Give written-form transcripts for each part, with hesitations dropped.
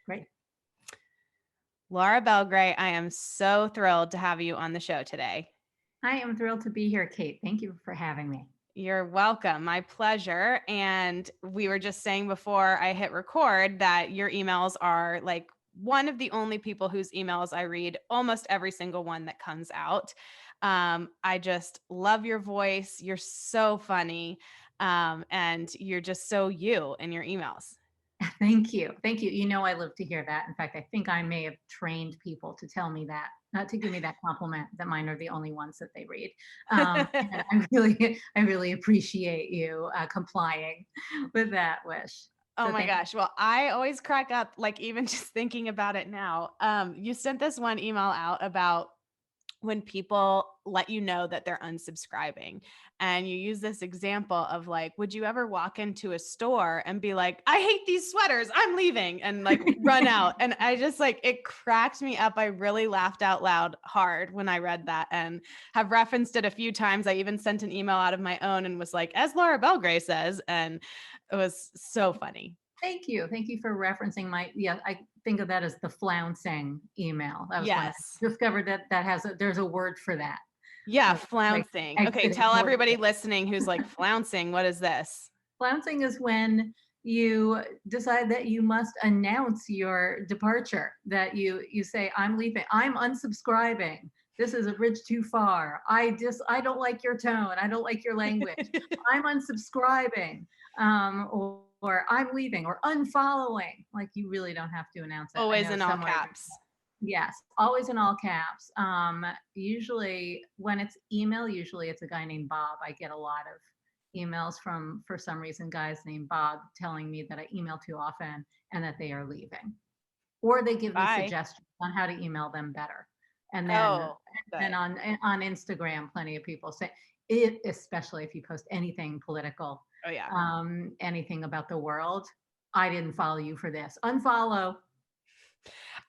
Great. Laura Belgray, I am so thrilled to have you on the show today. I am thrilled to be here, Kate. Thank you for having me. You're welcome. My pleasure. And we were just saying before I hit record that your emails are like one of the only people whose emails I read, almost every single one that comes out. I just love your voice. You're so funny. And you're just so you in your emails. Thank you. Thank you. You know, I love to hear that. In fact, I think I may have trained people to tell me that, not to give me that compliment that mine are the only ones that they read. And I really appreciate you complying with that wish. Oh So my thank you. gosh. Well, I always crack up, like even just thinking about it now. You sent this one email out about when people let you know that they're unsubscribing. And you use this example of like, would you ever walk into a store and be like, I hate these sweaters, I'm leaving, and like run out? And I just like, it cracked me up. I really laughed out loud hard when I read that and have referenced it a few times. I even sent an email out of my own and was like, as Laura Belgray says, and it was so funny. Thank you. Thank you for referencing yeah, I think of that as the flouncing email. That was when I Yes. discovered that there's a word for that. Yeah, Like flouncing. Okay, exiting tell towards everybody listening who's like, flouncing, what is this? Flouncing is when you decide that you must announce your departure, that you say, I'm leaving, I'm unsubscribing. This is a bridge too far. I don't like your tone. I don't like your language. I'm unsubscribing. Or I'm leaving or unfollowing. Like you really don't have to announce it. I Always know in all some ways. caps. Yes, always in all caps. Usually when it's email, usually it's a guy named Bob. I get a lot of emails from, for some reason, guys named Bob telling me that I email too often and that they are leaving. Or they give me Bye. suggestions on how to email them better. And then Oh, and good. on Instagram, plenty of people say it, especially if you post anything political, Oh, yeah. anything about the world. I didn't follow you for this. Unfollow.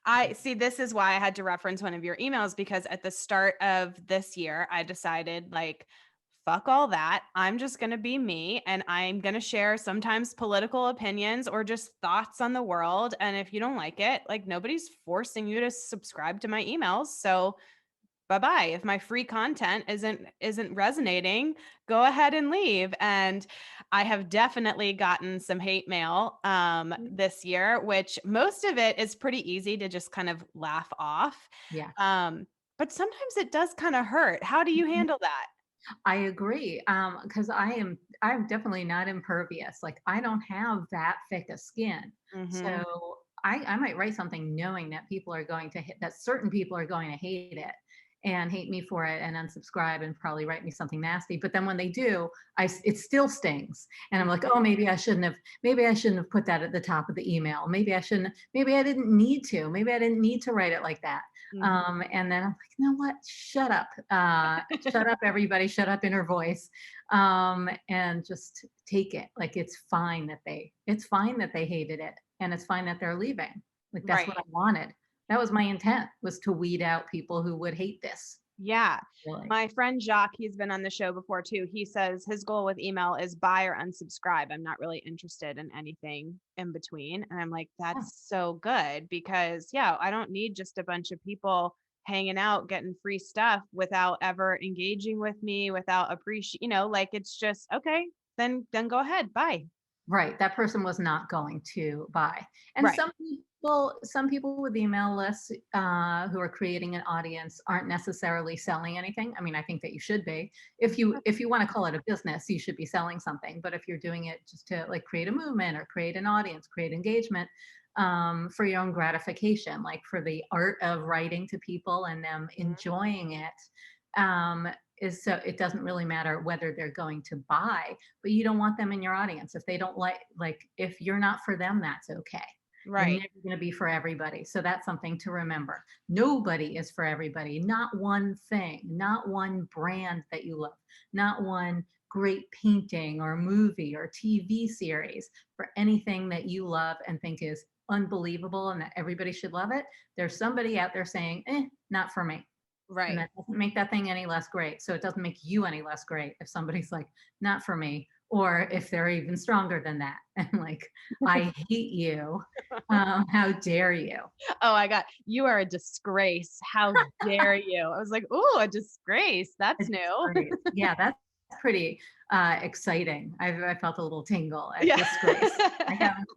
I see. This is why I had to reference one of your emails because at the start of this year, I decided like, fuck all that. I'm just going to be me and I'm going to share sometimes political opinions or just thoughts on the world. And if you don't like it, like nobody's forcing you to subscribe to my emails. So bye-bye. If my free content isn't resonating, go ahead and leave. And I have definitely gotten some hate mail this year, which most of it is pretty easy to just kind of laugh off. Yeah. But sometimes it does kind of hurt. How do you handle that? I agree. Because I'm definitely not impervious. Like I don't have that thick a skin. Mhm. So I might write something knowing that people are going to hit that certain people are going to hate it and hate me for it and unsubscribe and probably write me something nasty. But then when they do, it still stings. And I'm like, oh, maybe I shouldn't have put that at the top of the email. Maybe I didn't need to. Maybe I didn't need to write it like that. Mhm. And then I'm like, you know what? Shut up. Shut up, everybody. Shut up, inner voice. And just take it. Like it's fine that they hated it. And it's fine that they're leaving. Like that's what Right. I wanted. That was my intent, was to weed out people who would hate this. Yeah. Really. My friend Jacques, he's been on the show before too. He says his goal with email is buy or unsubscribe. I'm not really interested in anything in between. And I'm like, Yeah. that's so good because, yeah, I don't need just a bunch of people hanging out, getting free stuff without ever engaging with me, without appreciate, like it's just, okay, then go ahead. Bye. Right. That person was not going to buy. And Right. some people with email lists who are creating an audience aren't necessarily selling anything. I mean, I think that you should be. If you want to call it a business, you should be selling something. But if you're doing it just to like create a movement or create an audience, create engagement for your own gratification, like for the art of writing to people and them enjoying it, is so it doesn't really matter whether they're going to buy, but you don't want them in your audience. If they don't like if you're not for them, that's okay. You're Right. never going to be for everybody. So that's something to remember. Nobody is for everybody. Not one thing, not one brand that you love, not one great painting or movie or TV series. For anything that you love and think is unbelievable and that everybody should love it, there's somebody out there saying, not for me. And Right. that doesn't make that thing any less great. So it doesn't make you any less great if somebody's like, not for me, or if they're even stronger than that. And like, I hate you. How dare you? Oh, I got, you are a disgrace. How dare you? I was like, "Ooh, a disgrace. That's It's new." great. Yeah, that's pretty exciting. I felt a little tingle at Yeah. disgrace. I haven't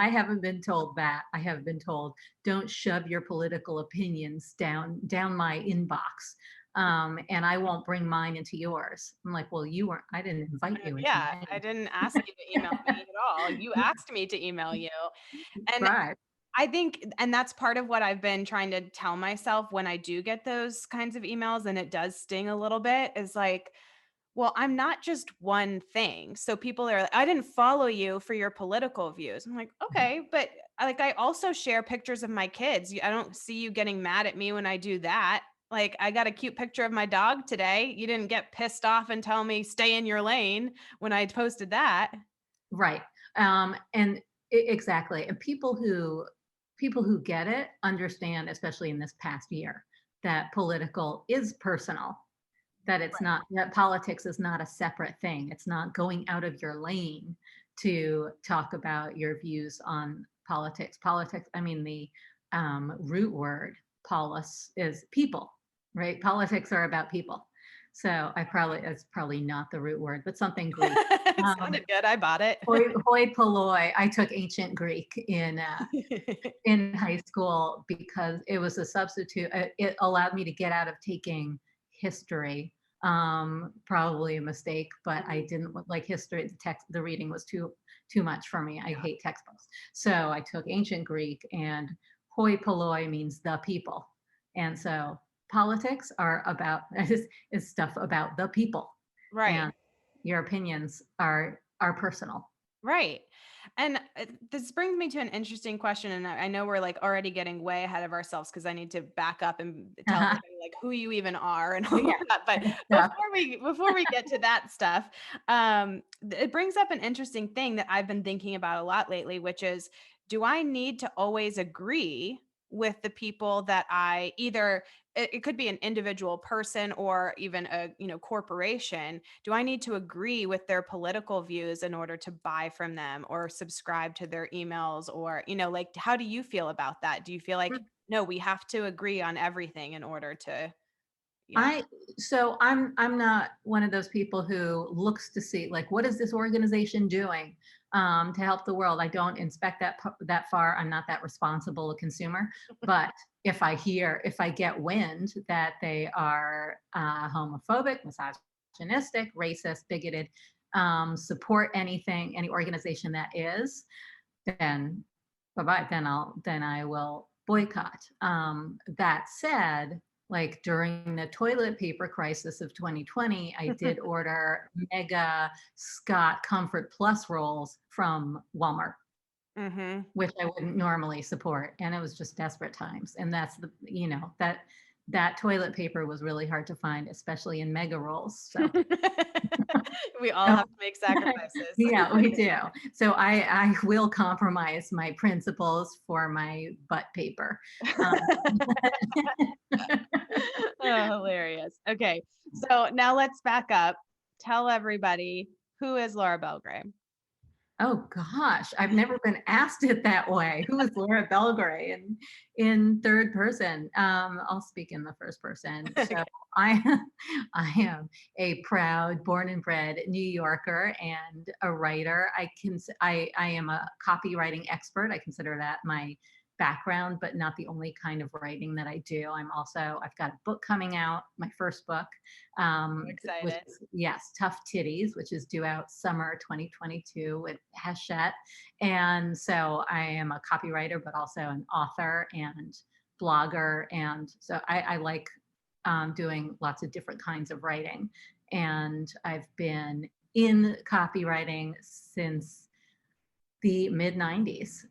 I haven't been told that. I have been told, don't shove your political opinions down my inbox. And I won't bring mine into yours. I'm like, well, you weren't, I didn't invite you into Yeah, I mine. didn't ask you to email me at all. You asked me to email you. And Right. I think, and that's part of what I've been trying to tell myself when I do get those kinds of emails, and it does sting a little bit, is like, well, I'm not just one thing. So people are like, I didn't follow you for your political views. I'm like, okay, but like I also share pictures of my kids. I don't see you getting mad at me when I do that. Like I got a cute picture of my dog today. You didn't get pissed off and tell me stay in your lane when I posted that. Right. And exactly. And people who get it understand, especially in this past year, that political is personal, that it's not, that politics is not a separate thing. It's not going out of your lane to talk about your views on politics. Politics, I mean, the root word polis is people, right? Politics are about people. So it's probably not the root word, but something Greek. It Um, sounded good. I bought it. hoi polloi. I took ancient Greek in high school because it was a substitute. It allowed me to get out of taking history. Probably a mistake, but I didn't like history. The reading was too much for me. I hate textbooks. So I took ancient Greek, and hoi polloi means the people. And so politics are about is stuff about the people, Right. and your opinions are personal. Right. And this brings me to an interesting question. And I know we're like already getting way ahead of ourselves because I need to back up and tell everybody like who you even are and all Yeah. of that. But Stuff. before we get to that stuff, it brings up an interesting thing that I've been thinking about a lot lately, which is, do I need to always agree with the people that I either, it could be an individual person or even a, corporation. Do I need to agree with their political views in order to buy from them or subscribe to their emails? Or, like, how do you feel about that? Do you feel like, no, we have to agree on everything in order to, you know? I so I'm not one of those people who looks to see like what is this organization doing to help the world. I don't inspect that far. I'm not that responsible a consumer. But if I get wind that they are homophobic, misogynistic, racist, bigoted, support any organization that is, then bye bye. Then I will boycott. That said, like during the toilet paper crisis of 2020, I did order mega Scott Comfort Plus rolls from Walmart, Mm-hmm. which I wouldn't normally support. And it was just desperate times. And that's that toilet paper was really hard to find, especially in mega rolls. So We all so have to make sacrifices. yeah, we do. So I will compromise my principles for my butt paper. Um, Oh, hilarious. Okay. So now let's back up. Tell everybody, who is Laura Belgray? oh gosh, I've never been asked it that way. Who is Laura Belgray in third person? I'll speak in the first person. So Okay. I I am a proud born and bred New Yorker and a writer. I am a copywriting expert. I consider that my background, but not the only kind of writing that I do. I've got a book coming out, my first book, I'm which excited. is, yes, Tough Titties, which is due out summer 2022 with Hachette. And so I am a copywriter, but also an author and blogger. And so I like doing lots of different kinds of writing. And I've been in copywriting since the mid 90s,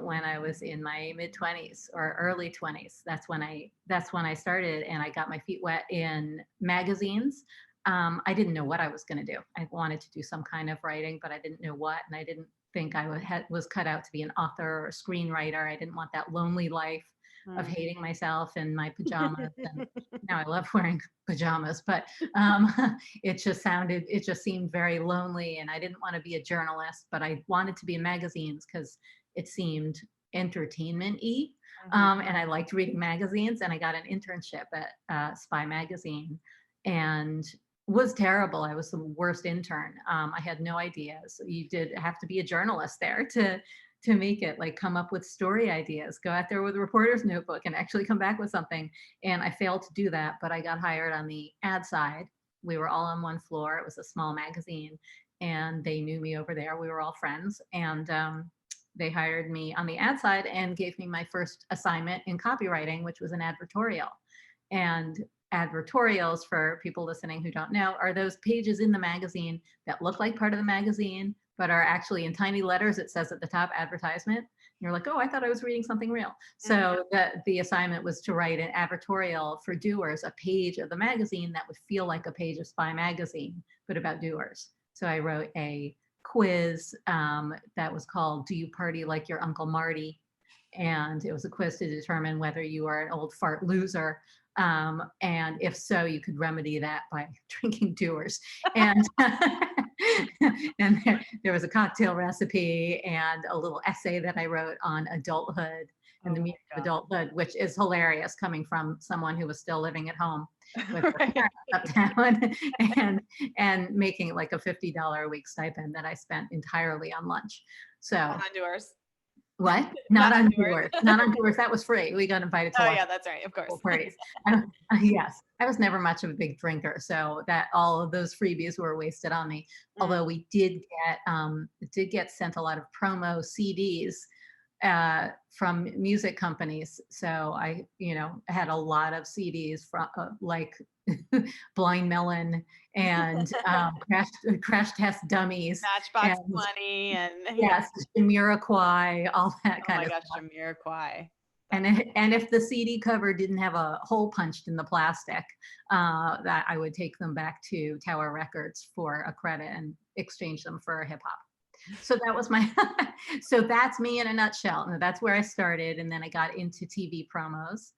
when I was in my mid 20s or early 20s. That's when I started, and I got my feet wet in magazines. I didn't know what I was going to do. I wanted to do some kind of writing, but I didn't know what, and I didn't think I was cut out to be an author or a screenwriter. I didn't want that lonely life. of Mm. hating myself in my pajamas. And now I love wearing pajamas, but it just seemed very lonely. And I didn't want to be a journalist, but I wanted to be in magazines because it seemed entertainment-y. Mhm. And I liked reading magazines, and I got an internship at Spy Magazine, and was terrible. I was the worst intern. I had no ideas. You did have to be a journalist there to make it, like come up with story ideas, go out there with a reporter's notebook and actually come back with something. And I failed to do that, but I got hired on the ad side. We were all on one floor. It was a small magazine, and they knew me over there. We were all friends, and they hired me on the ad side and gave me my first assignment in copywriting, which was an advertorial. And advertorials, for people listening who don't know, are those pages in the magazine that look like part of the magazine, but are actually in tiny letters. It says at the top advertisement. And you're like, oh, I thought I was reading something real. So the assignment was to write an advertorial for doers, a page of the magazine that would feel like a page of Spy Magazine, but about doers. So I wrote a quiz that was called "Do You Party Like Your Uncle Marty?" And it was a quiz to determine whether you are an old fart loser. And if so, you could remedy that by drinking Doers. And and there was a cocktail recipe and a little essay that I wrote on adulthood and Oh the my meaning of adulthood, which is hilarious coming from someone who was still living at home with God. her Right. parents uptown and making like a $50 a week stipend that I spent entirely on lunch. So Not on doers. what? Not Not on on doers. Doers. Not on Doers. That was free. We got invited to Oh lots yeah, of that's right. Of course. pool parties. Yes, I was never much of a big drinker, so that all of those freebies were wasted on me. Mm. Although we did get sent a lot of promo CDs from music companies. So I, had a lot of CDs from like Blind Melon and Crash Test Dummies and Matchbox 20 and yeah. yes, Jamiroquai, all that Oh kind my of gosh, stuff. Jamiroquai. And That's and if the CD cover didn't have a hole punched in the plastic, that I would take them back to Tower Records for a credit and exchange them for hip hop. So that was my so that's me in a nutshell. And that's where I started. And then I got into TV promos,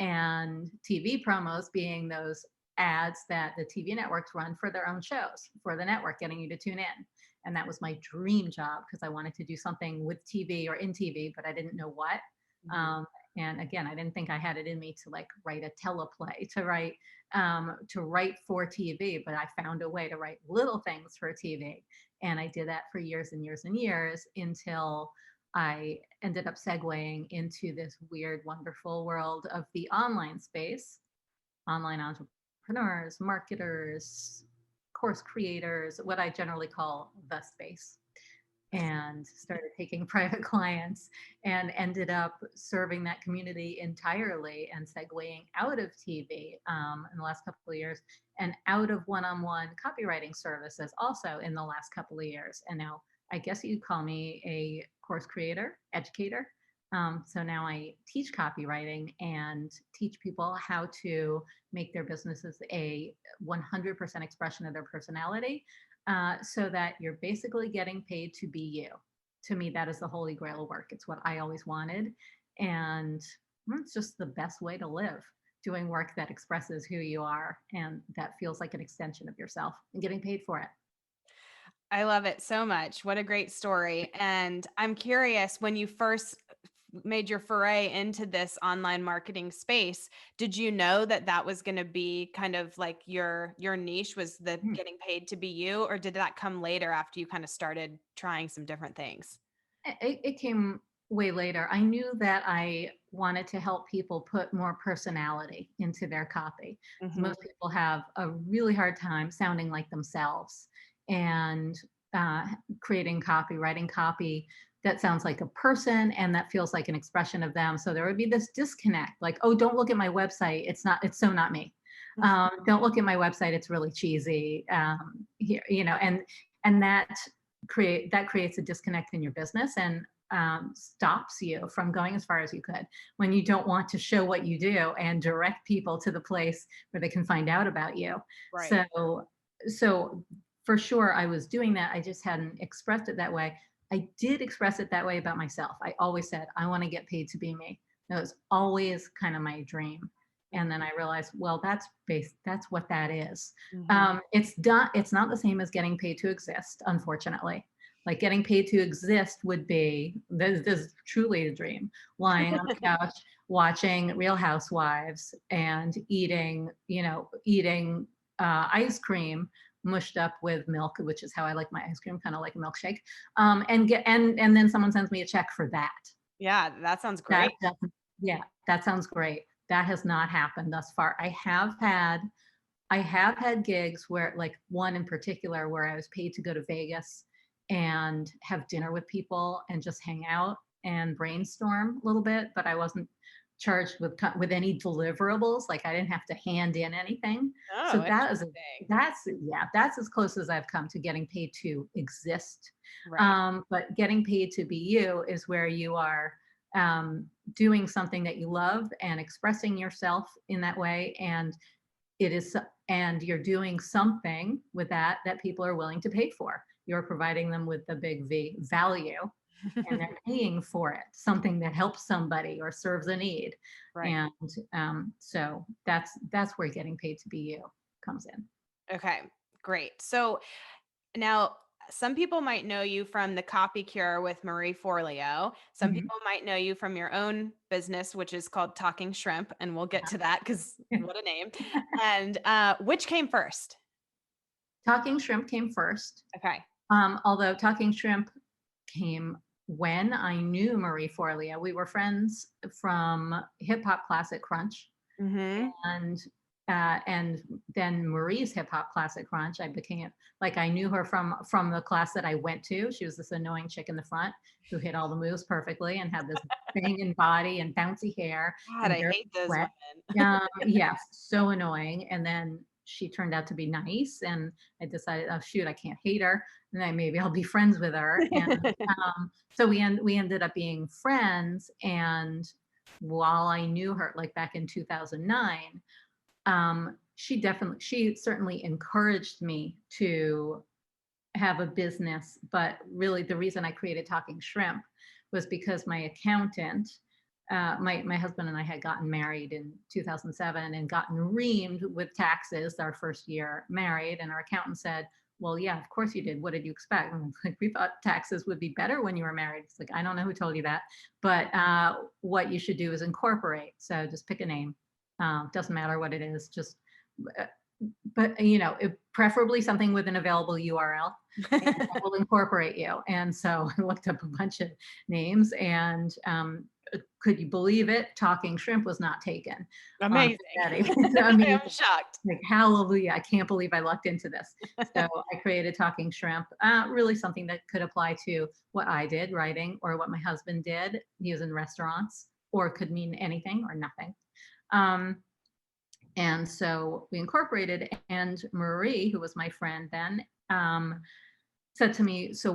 and TV promos being those ads that the TV networks run for their own shows, for the network, getting you to tune in. And that was my dream job because I wanted to do something with TV or in TV, but I didn't know what. Mhm. Um, and again, I didn't think I had it in me to like write a teleplay, to write for TV, but I found a way to write little things for TV. And I did that for years and years and years until I ended up segueing into this weird, wonderful world of the online space, online entrepreneurs, marketers, course creators, what I generally call the space, and started taking private clients and ended up serving that community entirely and segueing out of TV in the last couple of years and out of one-on-one copywriting services also in the last couple of years. And now I guess you'd call me a course creator, educator. So now I teach copywriting and teach people how to make their businesses a 100% expression of their personality, so that you're basically getting paid to be you. To me, that is the holy grail of work. It's what I always wanted. And it's just the best way to live, doing work that expresses who you are and that feels like an extension of yourself and getting paid for it. I love it so much. What a great story. And I'm curious, when you first made your foray into this online marketing space, did you know that that was going to be kind of like your niche, was the Mm. getting paid to be you, or did that come later after you kind of started trying some different things? It came way later. I knew that I wanted to help people put more personality into their copy. Mhm. Most people have a really hard time sounding like themselves and uh, creating copy, writing copy that sounds like a person and that feels like an expression of them. So there would be this disconnect, like, oh, don't look at my website. It's so not me. Don't look at my website. It's really cheesy. Here, and that creates a disconnect in your business and stops you from going as far as you could when you don't want to show what you do and direct people to the place where they can find out about you. Right. So for sure I was doing that. I just hadn't expressed it that way. I did express it that way about myself. I always said I want to get paid to be me. It was always kind of my dream. And then I realized, well, that's what that is. Mhm. It's not the same as getting paid to exist, unfortunately. Like getting paid to exist would be this is truly a dream. Lying on the couch, watching Real Housewives and eating ice cream mushed up with milk, which is how I like my ice cream, kind of like a milkshake. And then someone sends me a check for that. Yeah, that sounds That great. doesn't Yeah, that sounds great. That has not happened thus far. I have had gigs where, like one in particular, where I was paid to go to Vegas and have dinner with people and just hang out and brainstorm a little bit, but I wasn't charged with any deliverables. Like I didn't have to hand in anything. So Oh, interesting. that's as close as I've come to getting paid to exist. Right. But getting paid to be you is where you are doing something that you love and expressing yourself in that way, it is and you're doing something with that people are willing to pay for. You're providing them with the big V value, and they're paying for it, something that helps somebody or serves a need. Right. And so that's where getting paid to be you comes in. Okay, great. So now some people might know you from the Copy Cure with Marie Forleo. Some Mhm. people might know you from your own business, which is called Talking Shrimp, and we'll get to that because what a name. And which came first? Talking Shrimp came first. Okay. Although Talking Shrimp came when I knew Marie Forleo. We were friends from Hip Hop Classic Crunch, Mm-hmm. and and then Marie's Hip Hop Classic Crunch. I became like I knew her from the class that I went to. She was this annoying chick in the front who hit all the moves perfectly and had this banging body and bouncy hair God, and I very hate those sweat. women. Yes, so annoying. And then she turned out to be nice, and I decided, oh shoot, I can't hate her, and then maybe I'll be friends with her. And so we ended up being friends. And while I knew her, like back in 2009, she certainly encouraged me to have a business. But really, the reason I created Talking Shrimp was because my accountant, my husband and I had gotten married in 2007 and gotten reamed with taxes our first year married, and our accountant said, "Well, yeah, of course you did. What did you expect?" And I was like, "We thought taxes would be better when you were married." It's like, I don't know who told you that, but what you should do is incorporate. So just pick a name. Doesn't matter what it is. Just uh, but preferably something with an available URL, and that will incorporate you. And so I looked up a bunch of names, and could you believe it? Talking Shrimp was not taken on Amazing. GoDaddy. I mean, I'm shocked. like hallelujah! I can't believe I lucked into this. So I created Talking Shrimp, really something that could apply to what I did, writing, or what my husband did. He was in restaurants, or could mean anything or nothing. Um, and so we incorporated, and Marie, who was my friend then, said to me, so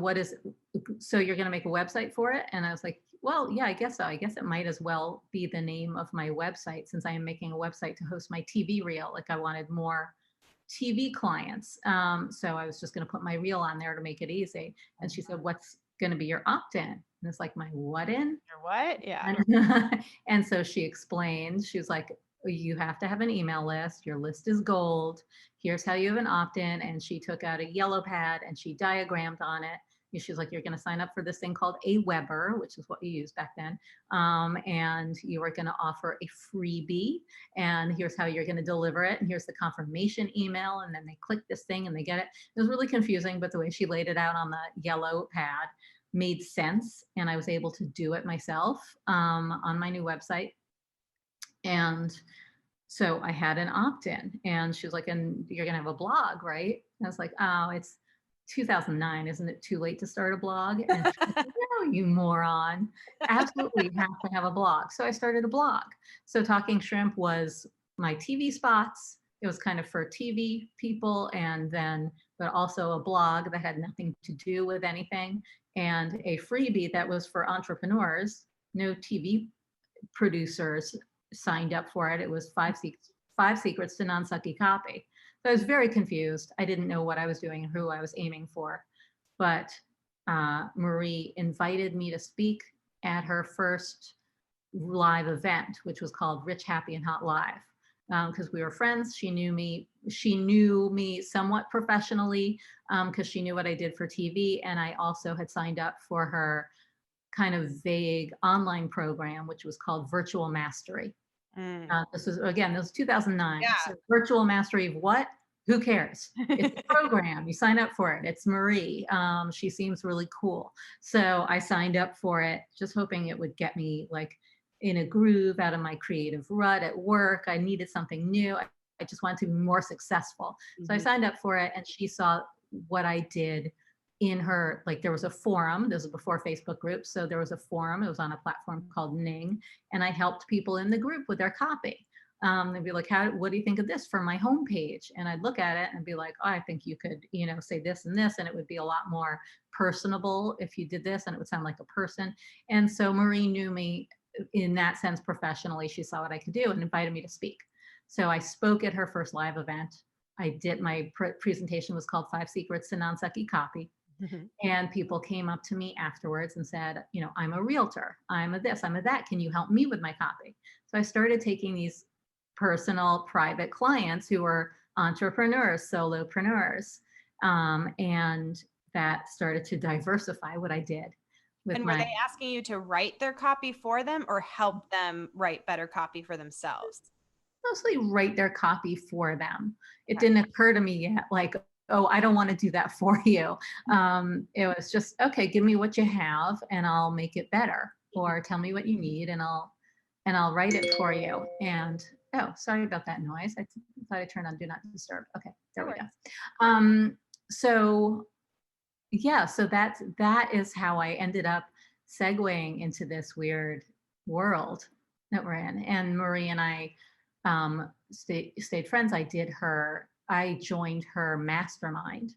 you're going to make a website for it? And I was like, well, yeah, I guess so. I guess it might as well be the name of my website, since I am making a website to host my TV reel. Like I wanted more TV clients. So I was just going to put my reel on there to make it easy. And she said, what's going to be your opt-in? And it's like, my what in? You're what? Yeah. And so she explained, she was like, you have to have an email list. Your list is gold. Here's how you have an opt-in. And she took out a yellow pad and she diagrammed on it. And she's like, you're going to sign up for this thing called a Weber, which is what you used back then. And you are going to offer a freebie. And here's how you're going to deliver it. And here's the confirmation email. And then they click this thing and they get it. It was really confusing, but the way she laid it out on the yellow pad made sense, and I was able to do it myself on my new website. And so I had an opt-in, and she was like, and you're gonna have a blog, right? And I was like, oh, it's 2009, isn't it too late to start a blog? And she's like, no, you moron, absolutely, you have to have a blog. So I started a blog. So Talking Shrimp was my TV spots. It was kind of for TV people, and then but also a blog that had nothing to do with anything, and a freebie that was for entrepreneurs. No TV producers signed up for it. It was five secrets to non-sucky copy. So I was very confused. I didn't know what I was doing and who I was aiming for. But Marie invited me to speak at her first live event, which was called Rich, Happy, and Hot Live. Because we were friends. She knew me. She knew me somewhat professionally because she knew what I did for TV. And I also had signed up for her kind of vague online program, which was called Virtual Mastery. Mm. This was 2009. Yeah. So virtual mastery of what? Who cares? It's a program. You sign up for it. It's Marie. She seems really cool. So I signed up for it, just hoping it would get me like in a groove out of my creative rut at work. I needed something new. I just wanted to be more successful. So I Mhm. signed up for it, and she saw what I did in her, like there was a forum. This was before Facebook groups. So there was a forum. It was on a platform called Ning, and I helped people in the group with their copy. They'd be like, what do you think of this for my homepage? And I'd look at it and be like, oh, I think you could, say this and this, and it would be a lot more personable if you did this, and it would sound like a person. And so Marie knew me in that sense professionally. She saw what I could do and invited me to speak. So I spoke at her first live event. I did my presentation was called 5 Secrets to Non-Sucky Copy. Mhm. And people came up to me afterwards and said, I'm a realtor. I'm a this, I'm a that. Can you help me with my copy? So I started taking these personal, private clients who were entrepreneurs, solopreneurs. And that started to diversify what I did with And were my they asking you to write their copy for them or help them write better copy for themselves? mostly write their copy for them. It Okay. didn't occur to me yet, like, oh, I don't want to do that for you. It was just, okay, give me what you have and I'll make it better, or tell me what you need and I'll write it for you. And oh, sorry about that noise. I thought I turned on Do Not Disturb. Okay, No there we go. worries. So yeah, so that is how I ended up segueing into this weird world that we're in. And Marie and I stayed friends. I joined her mastermind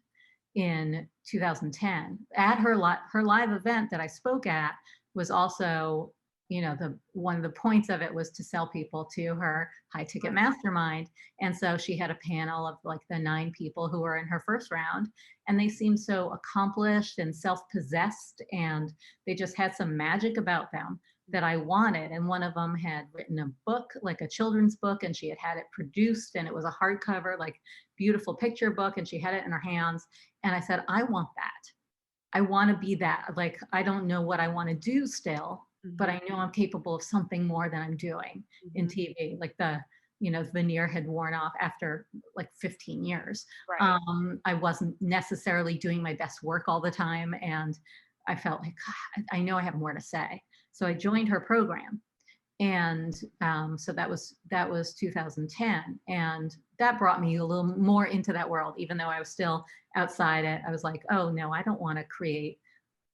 in 2010. At her live event that I spoke at was also, the one of the points of it was to sell people to her high ticket mastermind. And so she had a panel of like the 9 people who were in her first round, and they seemed so accomplished and self-possessed, and they just had some magic about them that I wanted. And one of them had written a book, like a children's book, and she had it produced, and it was a hardcover, like beautiful picture book, and she had it in her hands. And I said, I want that. I want to be that. Like, I don't know what I want to do still, but Mhm. I know I'm capable of something more than I'm doing in Mhm. TV. Like veneer had worn off after like 15 years. Right. I wasn't necessarily doing my best work all the time. And I felt like, God, I know I have more to say. So I joined her program, and so that was 2010, and that brought me a little more into that world. Even though I was still outside it, I was like, oh no, I don't want to create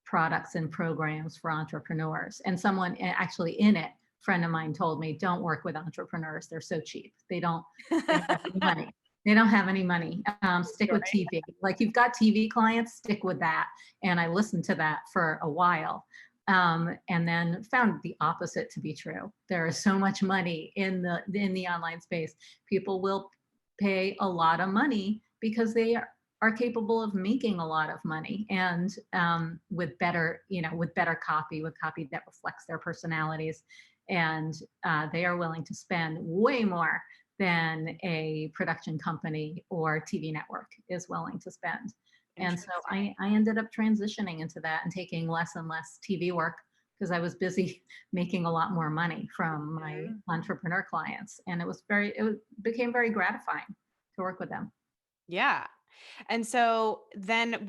products and programs for entrepreneurs. And someone actually in it, friend of mine, told me, don't work with entrepreneurs, they're so cheap, they don't have any money. They don't have any money. Stick with Story. TV. Like, you've got TV clients, stick with that. And I listened to that for a while, and then found the opposite to be true. There is so much money in the online space. People will pay a lot of money because they are capable of making a lot of money, and with better copy, with copy that reflects their personalities, and they are willing to spend way more than a production company or TV network is willing to spend. And so Interesting. I ended up transitioning into that and taking less and less TV work because I was busy making a lot more money from my Mhm. entrepreneur clients. And became very gratifying to work with them. Yeah. And so then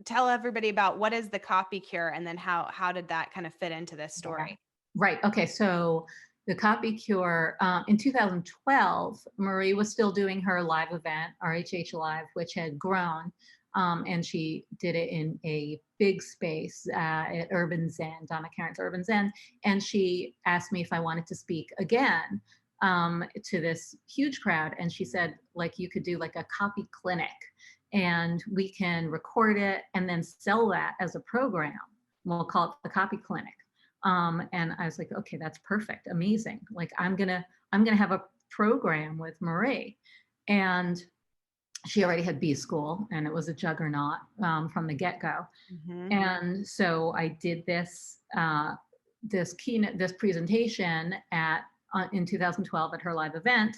tell everybody about what is the copy cure and then how did that kind of fit into this Yeah. story? Right. Okay. So the Copy Cure, in 2012, Marie was still doing her live event, RHH Live, which had grown. And she did it in a big space at Urban Zen, Donna Karen's Urban Zen. And she asked me if I wanted to speak again to this huge crowd. And she said, like, you could do like a copy clinic, and we can record it and then sell that as a program. We'll call it the Copy Clinic. And I was like, okay, that's perfect, amazing. Like, I'm gonna have a program with Marie. And she already had B School, and it was a juggernaut from the get-go. Mhm. And so I did this. this presentation in 2012 at her live event,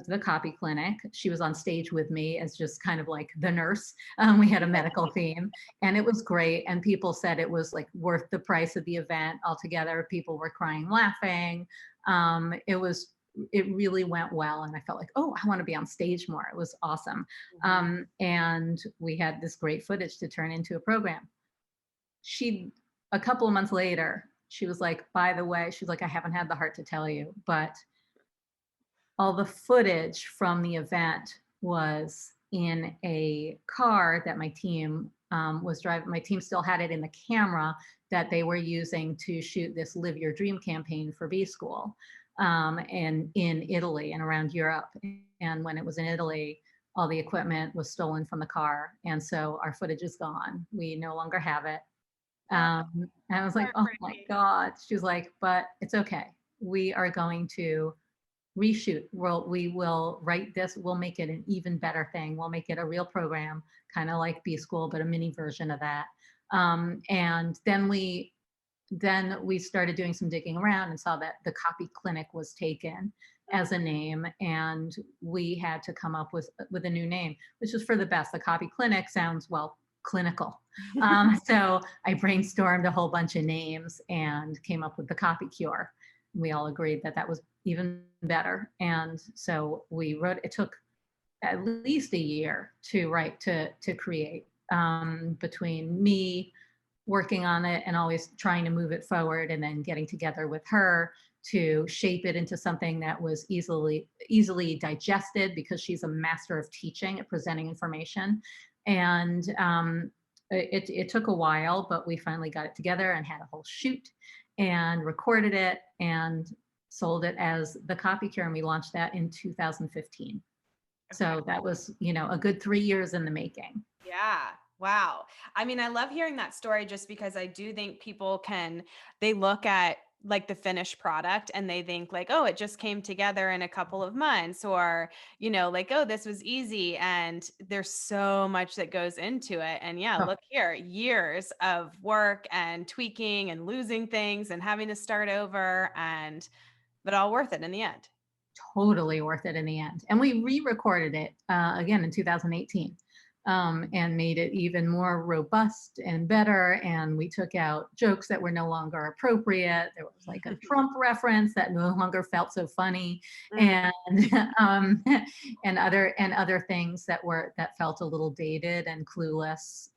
the Copy Clinic. She was on stage with me as just kind of like the nurse. We had a medical theme, and it was great. And people said it was like worth the price of the event altogether. People were crying, laughing. It really went well, and I felt like, oh, I want to be on stage more. It was awesome. And we had this great footage to turn into a program. A couple of months later, she was like, by the way, she's like, I haven't had the heart to tell you, but all the footage from the event was in a car that my team was driving. My team still had it in the camera that they were using to shoot this Live Your Dream campaign for B School, and in Italy and around Europe. And when it was in Italy, all the equipment was stolen from the car. And so our footage is gone. We no longer have it. And I was like, oh my God. She was like, but it's okay. We are going to reshoot. We will write this. We'll make it an even better thing. We'll make it a real program, kind of like B School, but a mini version of that. And then we started doing some digging around and saw that the Copy Clinic was taken as a name, and we had to come up with a new name, which is for the best. The Copy Clinic sounds, well, clinical. So I brainstormed a whole bunch of names and came up with the Copy Cure. We all agreed that that was even better. And so we wrote, it took at least a year to create, between me working on it and always trying to move it forward, and then getting together with her to shape it into something that was easily digested, because she's a master of teaching at presenting information. And it took a while, but we finally got it together and had a whole shoot and recorded it and sold it as the Copy Cure, and we launched that in 2015. Okay. So that was, a good 3 years in the making. Yeah. Wow. I mean, I love hearing that story, just because I do think people they look at like the finished product and they think like, oh, it just came together in a couple of months, or, like, oh, this was easy. And there's so much that goes into it. And yeah, Oh, look here, years of work and tweaking and losing things and having to start over, but all worth it in the end. totally worth it in the end. And we re-recorded it again in 2018. And made it even more robust and better. And we took out jokes that were no longer appropriate. There was like a Trump reference that no longer felt so funny, and and other things that felt a little dated and clueless.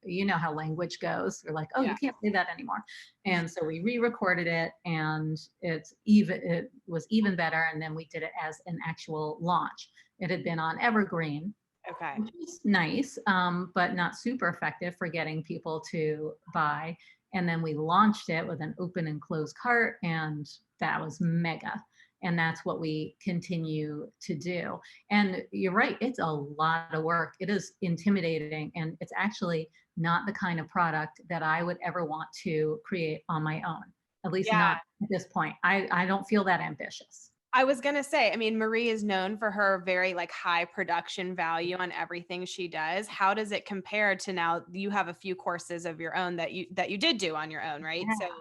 You know how language goes. They're like, oh, you can't say that anymore. And so we re-recorded it, and it was even better. And then we did it as an actual launch. It had been on Evergreen. Okay. Which is nice, but not super effective for getting people to buy. And then we launched it with an open and closed cart, and that was mega. And that's what we continue to do. And you're right, it's a lot of work. It is intimidating, and it's actually not the kind of product that I would ever want to create on my own, at least not at this point. I don't feel that ambitious. I was going to say, I mean, Marie is known for her very like high production value on everything she does. How does it compare to now you have a few courses of your own that you did do on your own, right? Yeah. So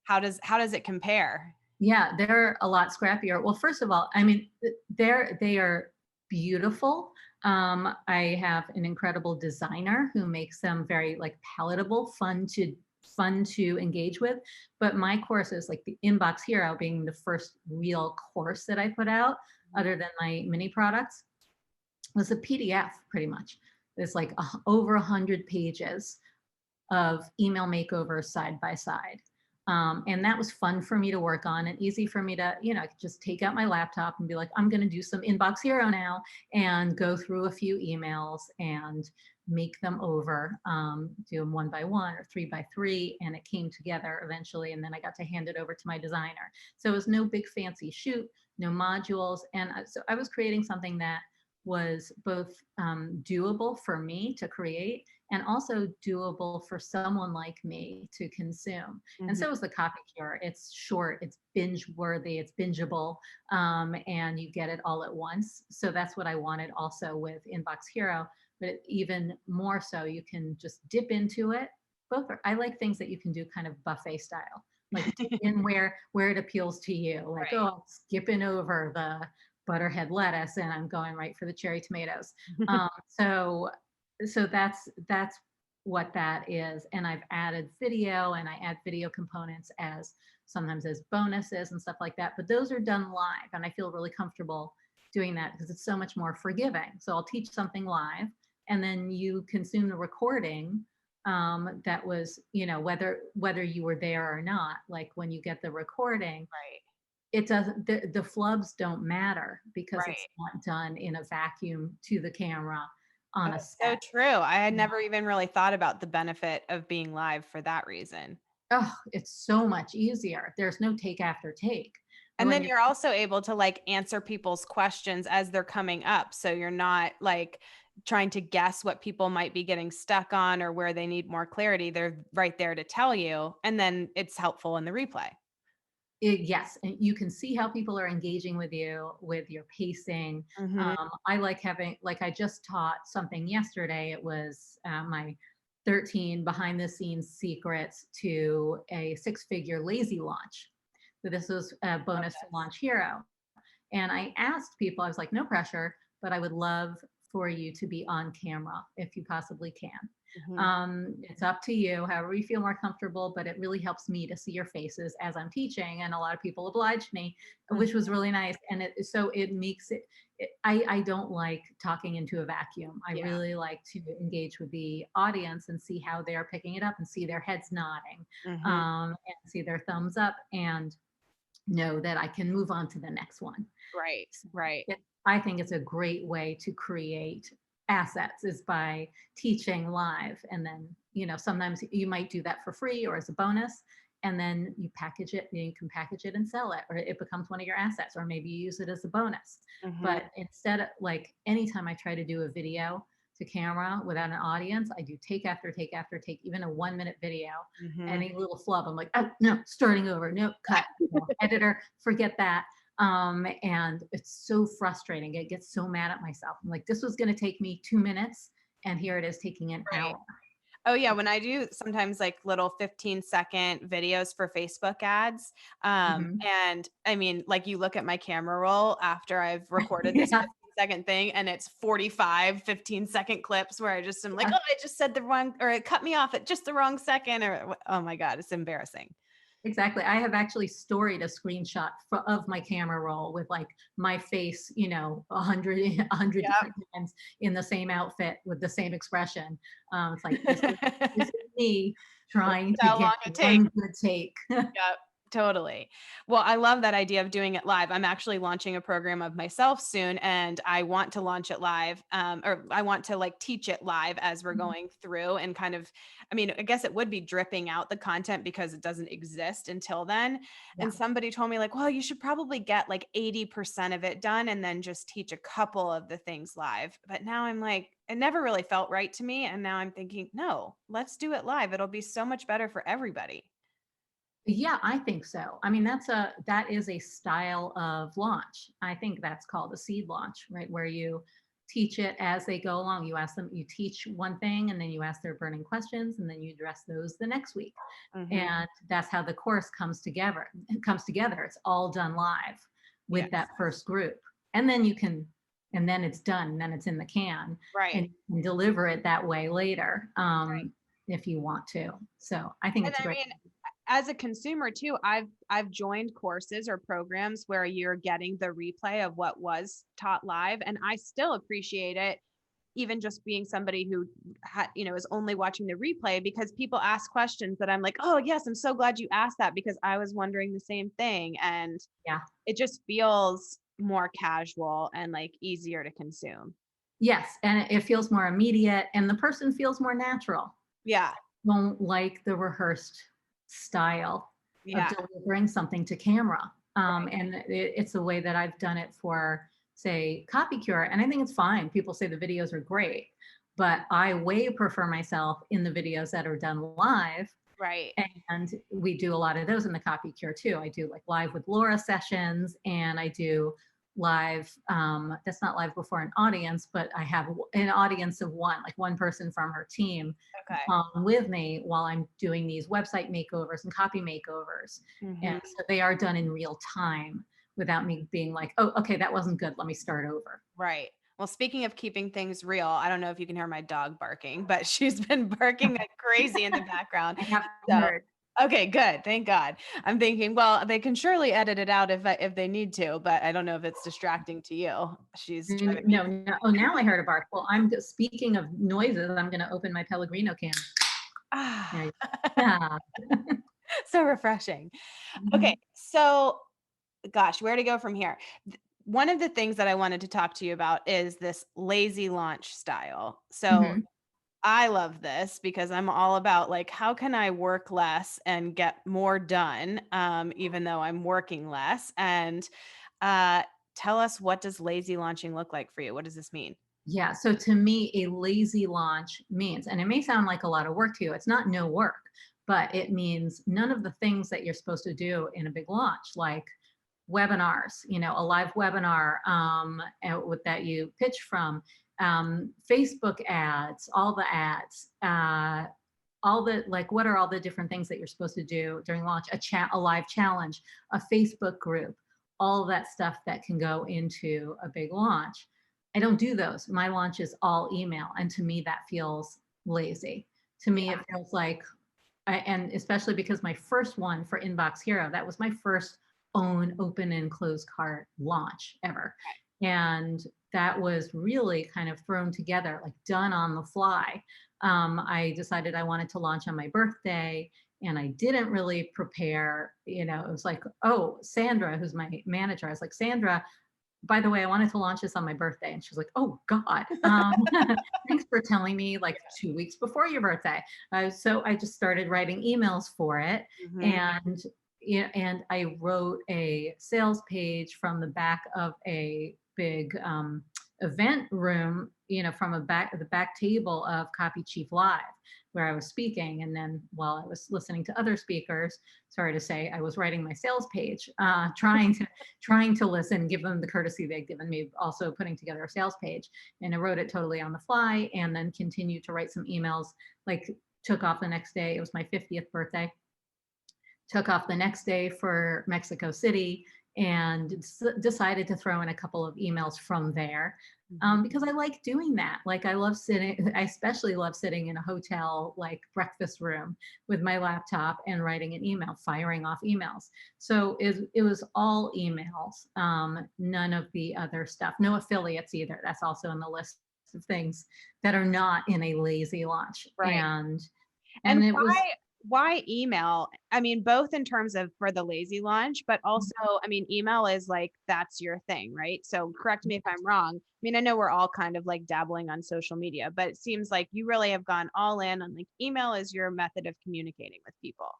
how does it compare? Yeah, they're a lot scrappier. Well, first of all, I mean, they are beautiful. I have an incredible designer who makes them very like palatable, fun to engage with. But my courses, like the Inbox Hero being the first real course that I put out, other than my mini products, was a PDF pretty much. It's like over 100 pages of email makeovers side by side. And that was fun for me to work on, and easy for me to, just take out my laptop and be like, I'm going to do some Inbox Hero now, and go through a few emails and make them over, do them 1 by 1 or 3 by 3. And it came together eventually. And then I got to hand it over to my designer. So it was no big fancy shoot, no modules. And so I was creating something that was both doable for me to create, and also doable for someone like me to consume. And so is the Copy Cure. It's short, it's binge worthy, it's bingeable, and you get it all at once. So that's what I wanted also with Inbox Hero, but even more so, you can just dip into it. I like things that you can do kind of buffet style, like dig in where it appeals to you. Like, Right. oh, I'm skipping over the butterhead lettuce and I'm going right for the cherry tomatoes. Um, so that's what that is. And I've added video, and I add video components as sometimes as bonuses and stuff like that. But those are done live, and I feel really comfortable doing that because it's so much more forgiving. So I'll teach something live, and then you consume the recording, that was, whether you were there or not. Like when you get the recording, Right. it doesn't, the flubs don't matter because it's Right. not done in a vacuum to the camera on a That's so set. true. I had never even really thought about the benefit of being live for that reason. Oh, it's so much easier. There's no take after take. And And when then you're, you're also able to like answer people's questions as they're coming up. So you're not like trying to guess what people might be getting stuck on or where they need more clarity. They're right there to tell you. And then it's helpful in the replay. yes, and you can see how people are engaging with you with your pacing. Mhm. I like having, like, I just taught something yesterday. It was my 13 behind the scenes secrets to a 6-figure lazy launch. So this was a Love bonus to this. Launch Hero. And I asked people, I was like, no pressure, but I would love for you to be on camera if you possibly can. Mhm. It's up to you, however you feel more comfortable, but it really helps me to see your faces as I'm teaching. And a lot of people obliged me, which Mhm. was really nice. And so it makes I don't like talking into a vacuum. I Yeah. really like to engage with the audience and see how they're picking it up and see their heads nodding, Mhm. and see their thumbs up, and know that I can move on to the next one. Right. So Right. I think it's a great way to create assets is by teaching live. And then, sometimes you might do that for free or as a bonus. And then you package it, you can package it and sell it, or it becomes one of your assets, or maybe you use it as a bonus. Mhm. But instead of, like, anytime I try to do a video to camera without an audience, I do take after take after take, even a 1 minute video. Mhm. Any little flub, I'm like, oh no, starting over, no, cut, editor, forget that. And it's so frustrating. I get so mad at myself. I'm like, this was going to take me 2 minutes, and here it is taking an Right. hour. Oh yeah, when I do sometimes like little 15-second videos for Facebook ads, Mhm. and I mean, like you look at my camera roll after I've recorded this Yeah, 15-second thing and it's 45 15-second clips where I just am like, yeah. "Oh, I just said the wrong or it cut me off at just the wrong second," or oh my god, it's embarrassing. Exactly. I have actually storied a screenshot of my camera roll with, like, my face, 100 Yep. different times in the same outfit with the same expression. It's like, this is me This trying is to how get long it takes. one good take. Yep, totally. Well, I love that idea of doing it live. I'm actually launching a program of myself soon, and I want to launch it live, or I want to like teach it live as we're going through and kind of, I mean, I guess it would be dripping out the content because it doesn't exist until then. Yeah. And somebody told me like, well, you should probably get like 80% of it done and then just teach a couple of the things live. But now I'm like, it never really felt right to me. And now I'm thinking, no, let's do it live. It'll be so much better for everybody. Yeah, I think so. I mean, that is a style of launch. I think that's called a seed launch, right? Where you teach it as they go along. You ask them, you teach one thing, and then you ask their burning questions, and then you address those the next week. Hmm. And that's how the course comes together. It comes together. It's all done live with Yes. that first group. And then and then it's done, and then it's in the can, and Right. you can deliver it that way later, Right. if you want to. So I think And it's I great. mean, as a consumer too, I've joined courses or programs where you're getting the replay of what was taught live, and I still appreciate it, even just being somebody who is only watching the replay because people ask questions that I'm like, oh yes, I'm so glad you asked that because I was wondering the same thing, and Yeah. it just feels more casual and like easier to consume. Yes, and it feels more immediate, and the person feels more natural. Yeah. Don't like the rehearsed style of Yeah. delivering something to camera. Right. And it's the way that I've done it for, say, Copy Cure, and I think it's fine. People say the videos are great, but I way prefer myself in the videos that are done live. Right. And we do a lot of those in the Copy Cure too. I do like live with Laura sessions, and I do live, that's not live before an audience, but I have an audience of one, like one person from her team Okay. with me while I'm doing these website makeovers and copy makeovers. And Mhm. so they are done in real time without me being like, oh, okay, that wasn't good. Let me start over. Right. Well, speaking of keeping things real, I don't know if you can hear my dog barking, but she's been barking like crazy in the background. I haven't So, heard. okay, good. Thank God. I'm thinking, well, they can surely edit it out if they need to, but I don't know if it's distracting to you. She's driving me. No, no. Oh, now I heard a bark. Well, speaking of noises, I'm going to open my Pellegrino can. There Ah, you go. Yeah. so refreshing. Okay, Mhm. so gosh, where to go from here? One of the things that I wanted to talk to you about is this lazy launch style. So Mhm. I love this because I'm all about like, how can I work less and get more done, even though I'm working less? And uh, tell us, what does lazy launching look like for you? What does this mean? Yeah. So to me, a lazy launch means, and it may sound like a lot of work to you, it's not no work, but it means none of the things that you're supposed to do in a big launch, like webinars, a live webinar that you pitch from, Facebook ads, all the like, what are all the different things that you're supposed to do during launch, a live challenge, a Facebook group, all of that stuff that can go into a big launch. I don't do those. My launch is all email, and to me that feels lazy. To me Yeah. it feels like, and especially because my first one for Inbox Hero, that was my first own open and closed cart launch ever. And that was really kind of thrown together, like done on the fly. I decided I wanted to launch on my birthday, and I didn't really prepare. It was like, oh, Sandra, who's my manager, I was like, Sandra, by the way, I wanted to launch this on my birthday. And she's like, oh God, thanks for telling me like 2 weeks before your birthday. So I just started writing emails for it. Mhm. And, and I wrote a sales page from the back of a big event room, from the back table of Copy Chief Live, where I was speaking. And then while I was listening to other speakers, sorry to say, I was writing my sales page, trying to listen, give them the courtesy they'd given me, also putting together a sales page. And I wrote it totally on the fly, and then continued to write some emails, like took off the next day. It was my 50th birthday. Took off the next day for Mexico City, and decided to throw in a couple of emails from there, Mhm. because I like doing that. Like I love sitting, I especially love sitting in a hotel like breakfast room with my laptop and writing an email, firing off emails. So it was all emails, none of the other stuff, no affiliates either. That's also in the list of things that are not in a lazy launch. Right. And And it was. why email? I mean, both in terms of for the lazy launch, but also, I mean, email is like that's your thing, right? So correct me if I'm wrong. I mean, I know we're all kind of like dabbling on social media, but it seems like you really have gone all in on like email is your method of communicating with people.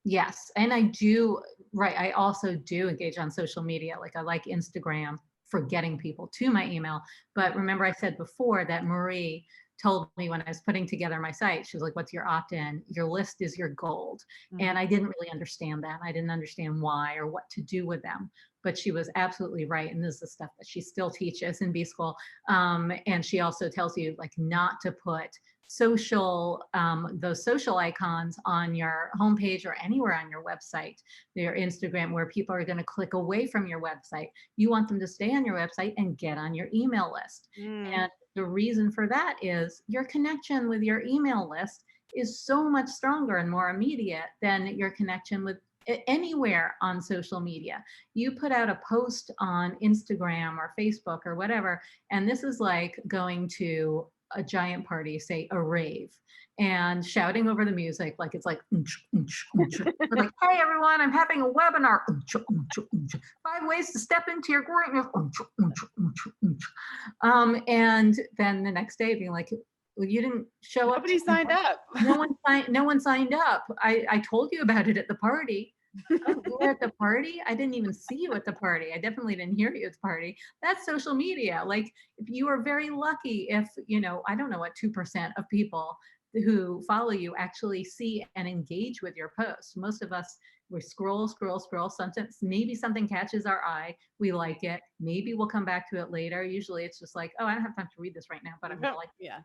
Yes, and I do, right, I also do engage on social media, like, I like Instagram for getting people to my email, but remember I said before that Marie told me when I was putting together my site, she was like, "What's your opt-in? Your list is your gold." Mhm. And I didn't really understand that. I didn't understand why or what to do with them, but she was absolutely right, and this is the stuff that she still teaches in B School, and she also tells you, like, not to put those social icons on your homepage or anywhere on your website, your Instagram, where people are going to click away from your website. You want them to stay on your website and get on your email list. Mm. And the reason for that is your connection with your email list is so much stronger and more immediate than your connection with anywhere on social media. You put out a post on Instagram or Facebook or whatever, and this is like going to a giant party, say a rave, and shouting over the music like it's like, we're like, hey everyone, I'm having a webinar. 5 ways to step into your greatness. And then the next day being like, well, you didn't show up to Nobody signed up. no one signed up. I told you about it at the party. Oh, you were at the party? I didn't even see you at the party. I definitely didn't hear you at the party. That's social media. Like, if you are very lucky if, I don't know what 2% of people who follow you actually see and engage with your post. Most of us, We scroll, scroll, scroll. Sometimes maybe something catches our eye. We like it. Maybe we'll come back to it later. Usually it's just like, oh, I don't have time to read this right now, but I'm gonna like it. Yeah.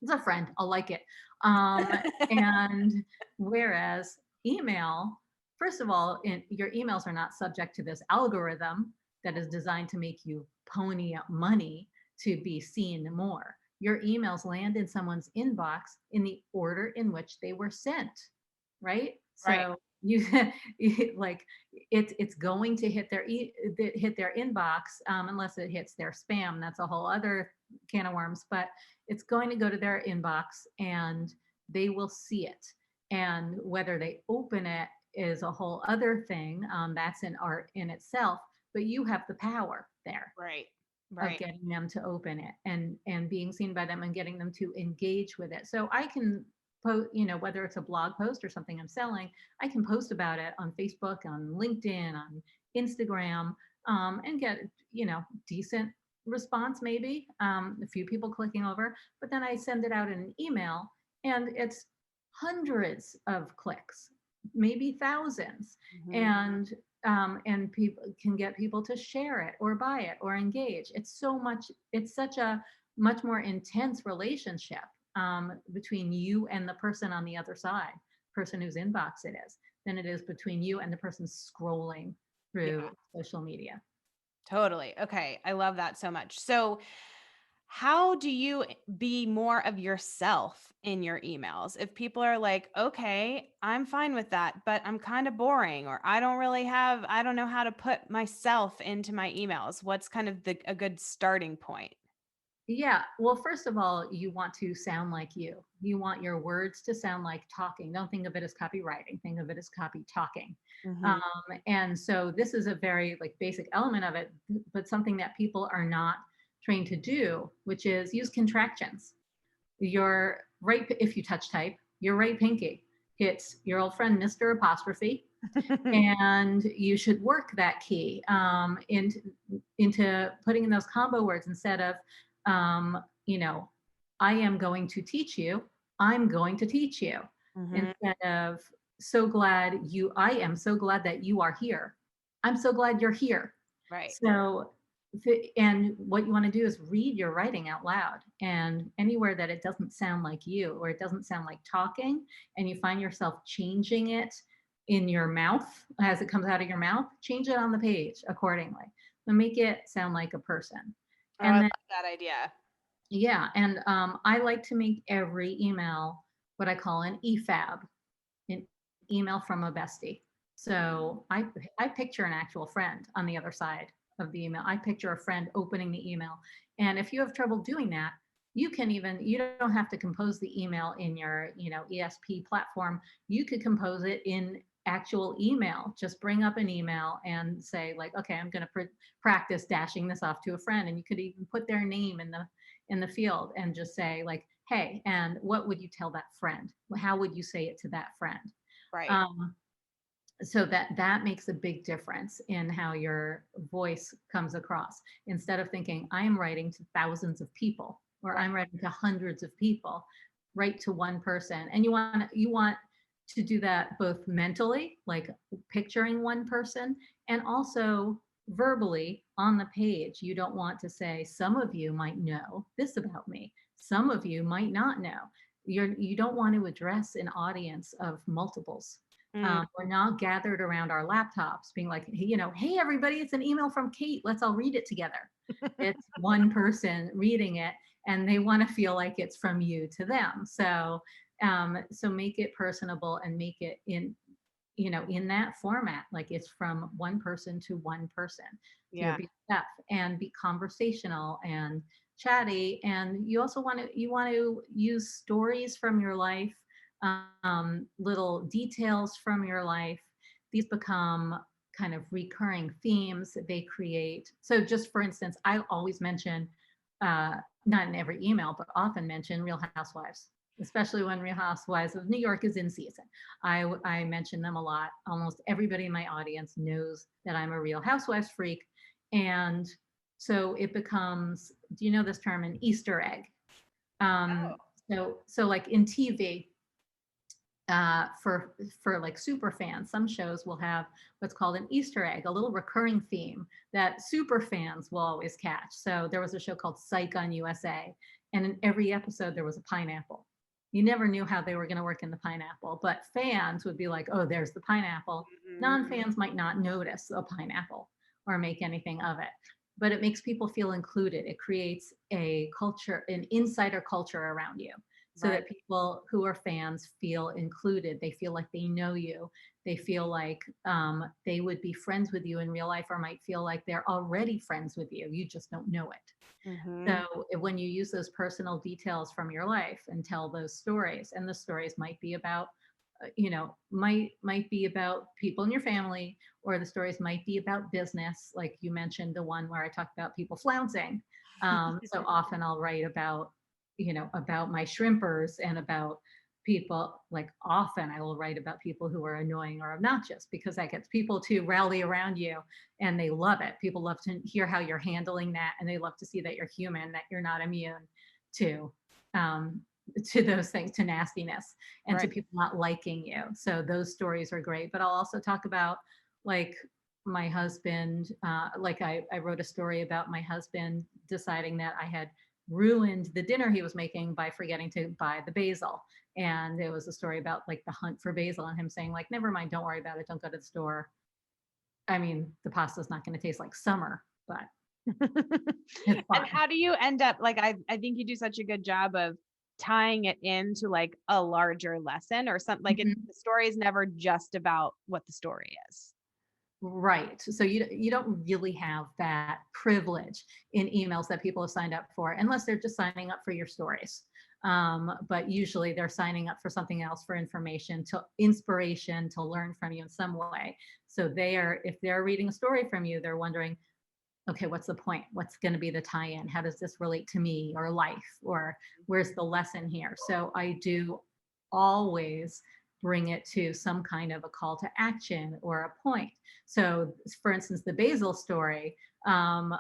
It's a friend. I'll like it. Um, and whereas email, first of all, your emails are not subject to this algorithm that is designed to make you pony up money to be seen more. Your emails land in someone's inbox in the order in which they were sent, right? Right. So you like it's going to hit hit their inbox, unless it hits their spam. That's a whole other can of worms. But it's going to go to their inbox and they will see it. And whether they open it is a whole other thing. That's an art in itself. But you have the power there Right. of Right. getting them to open it and being seen by them and getting them to engage with it. So I can post, whether it's a blog post or something I'm selling, I can post about it on Facebook, on LinkedIn, on Instagram, and get decent response, maybe a few people clicking over. But then I send it out in an email, and it's hundreds of clicks, maybe thousands, Mhm. and people can get people to share it or buy it or engage. It's such a much more intense relationship between you and the person on the other side, person whose inbox it is, than it is between you and the person scrolling Yeah. through social media. Totally. Okay. I love that so much. So, how do you be more of yourself in your emails? If people are like, okay, I'm fine with that, but I'm kind of boring, or I don't know how to put myself into my emails. What's kind of a good starting point? Yeah. Well, first of all, you want to sound like you. You want your words to sound like talking. Don't think of it as copywriting. Think of it as copy talking. Hmm. And so this is a very like basic element of it, but something that people are not trained to do, which is use contractions. Your right, if you touch type, your right pinky hits your old friend Mr. Apostrophe, and you should work that key into putting in those combo words instead of um, you know I am going to teach you, I'm going to teach you, Hmm. instead of I am so glad that you are here, I'm so glad you're here. Right. So and what you want to do is read your writing out loud, and anywhere that it doesn't sound like you or it doesn't sound like talking, and you find yourself changing it in your mouth as it comes out of your mouth, change it on the page accordingly. So make it sound like a person. Oh, I And love then, that idea. yeah, and I like to make every email what I call an EFAB, an email from a bestie. So I picture an actual friend on the other side of the email. I picture a friend opening the email. And if you have trouble doing that, you don't have to compose the email in your, ESP platform. You could compose it in actual email. Just bring up an email and say like, okay, I'm going to practice dashing this off to a friend. And you could even put their name in the field and just say like, hey, and what would you tell that friend? How would you say it to that friend? Right. Um, so that makes a big difference in how your voice comes across. Instead of thinking I am writing to thousands of people or Right. I'm writing to hundreds of people, write to one person. And you want to do that both mentally, like picturing one person, and also verbally on the page. You don't want to say some of you might know this about me, some of you might not know. You don't want to address an audience of multiples. Mm, We're not gathered around our laptops being like, hey, everybody, it's an email from Kate. Let's all read it together. It's one person reading it, and they want to feel like it's from you to them. So make it personable and make it in that format, like it's from one person to one person, to your yeah. BFF, and be conversational and chatty. And you want to use stories from your life, little details from your life. These become kind of recurring themes that they create. So just for instance, I always mention, uh, not in every email, but often mention Real Housewives, especially when Real Housewives of New York is in season. I mention them a lot. Almost everybody in my audience knows that I'm a Real Housewives freak. And so it becomes, do you know this term, an Easter egg? Um, Oh. so like in TV, For like super fans, some shows will have what's called an Easter egg, a little recurring theme that super fans will always catch. So there was a show called Psych on USA, and in every episode there was a pineapple. You never knew how they were going to work in the pineapple, but fans would be like, "Oh, there's the pineapple." Mhm. Non-fans might not notice a pineapple or make anything of it, but it makes people feel included. It creates a culture, an insider culture around you, so Right. that people who are fans feel included. They feel like they know you. They feel like they would be friends with you in real life, or might feel like they're already friends with you. You just don't know it. Mhm. So when you use those personal details from your life and tell those stories, and the stories might be about, might be about people in your family, or the stories might be about business, like you mentioned the one where I talked about people flouncing. So often I'll write about, about my shrimpers, and about people, like often I will write about people who are annoying or obnoxious, because that gets people to rally around you, and they love it. People love to hear how you're handling that, and they love to see that you're human, that you're not immune to um, to those things, to nastiness, and to Right. people not liking you. So those stories are great. But I'll also talk about, like, my husband. I wrote a story about my husband deciding that I had ruined the dinner he was making by forgetting to buy the basil. And it was a story about like the hunt for basil, and him saying like, never mind, don't worry about it, don't go to the store. I mean, the pasta's not going to taste like summer, but it's And fine. how do you end up like I think you do such a good job of tying it into like a larger lesson or something like it Mhm. the story is never just about what the story is. Right. So you don't really have that privilege in emails that people have signed up for, unless they're just signing up for your stories. But usually they're signing up for something else, for information, to inspiration, to learn from you in some way. So if they're reading a story from you, they're wondering, okay, what's the point? What's going to be the tie-in? How does this relate to me or life? Or where's the lesson here? So I do always bring it to some kind of a call to action or a point. So, for instance, the basil story, I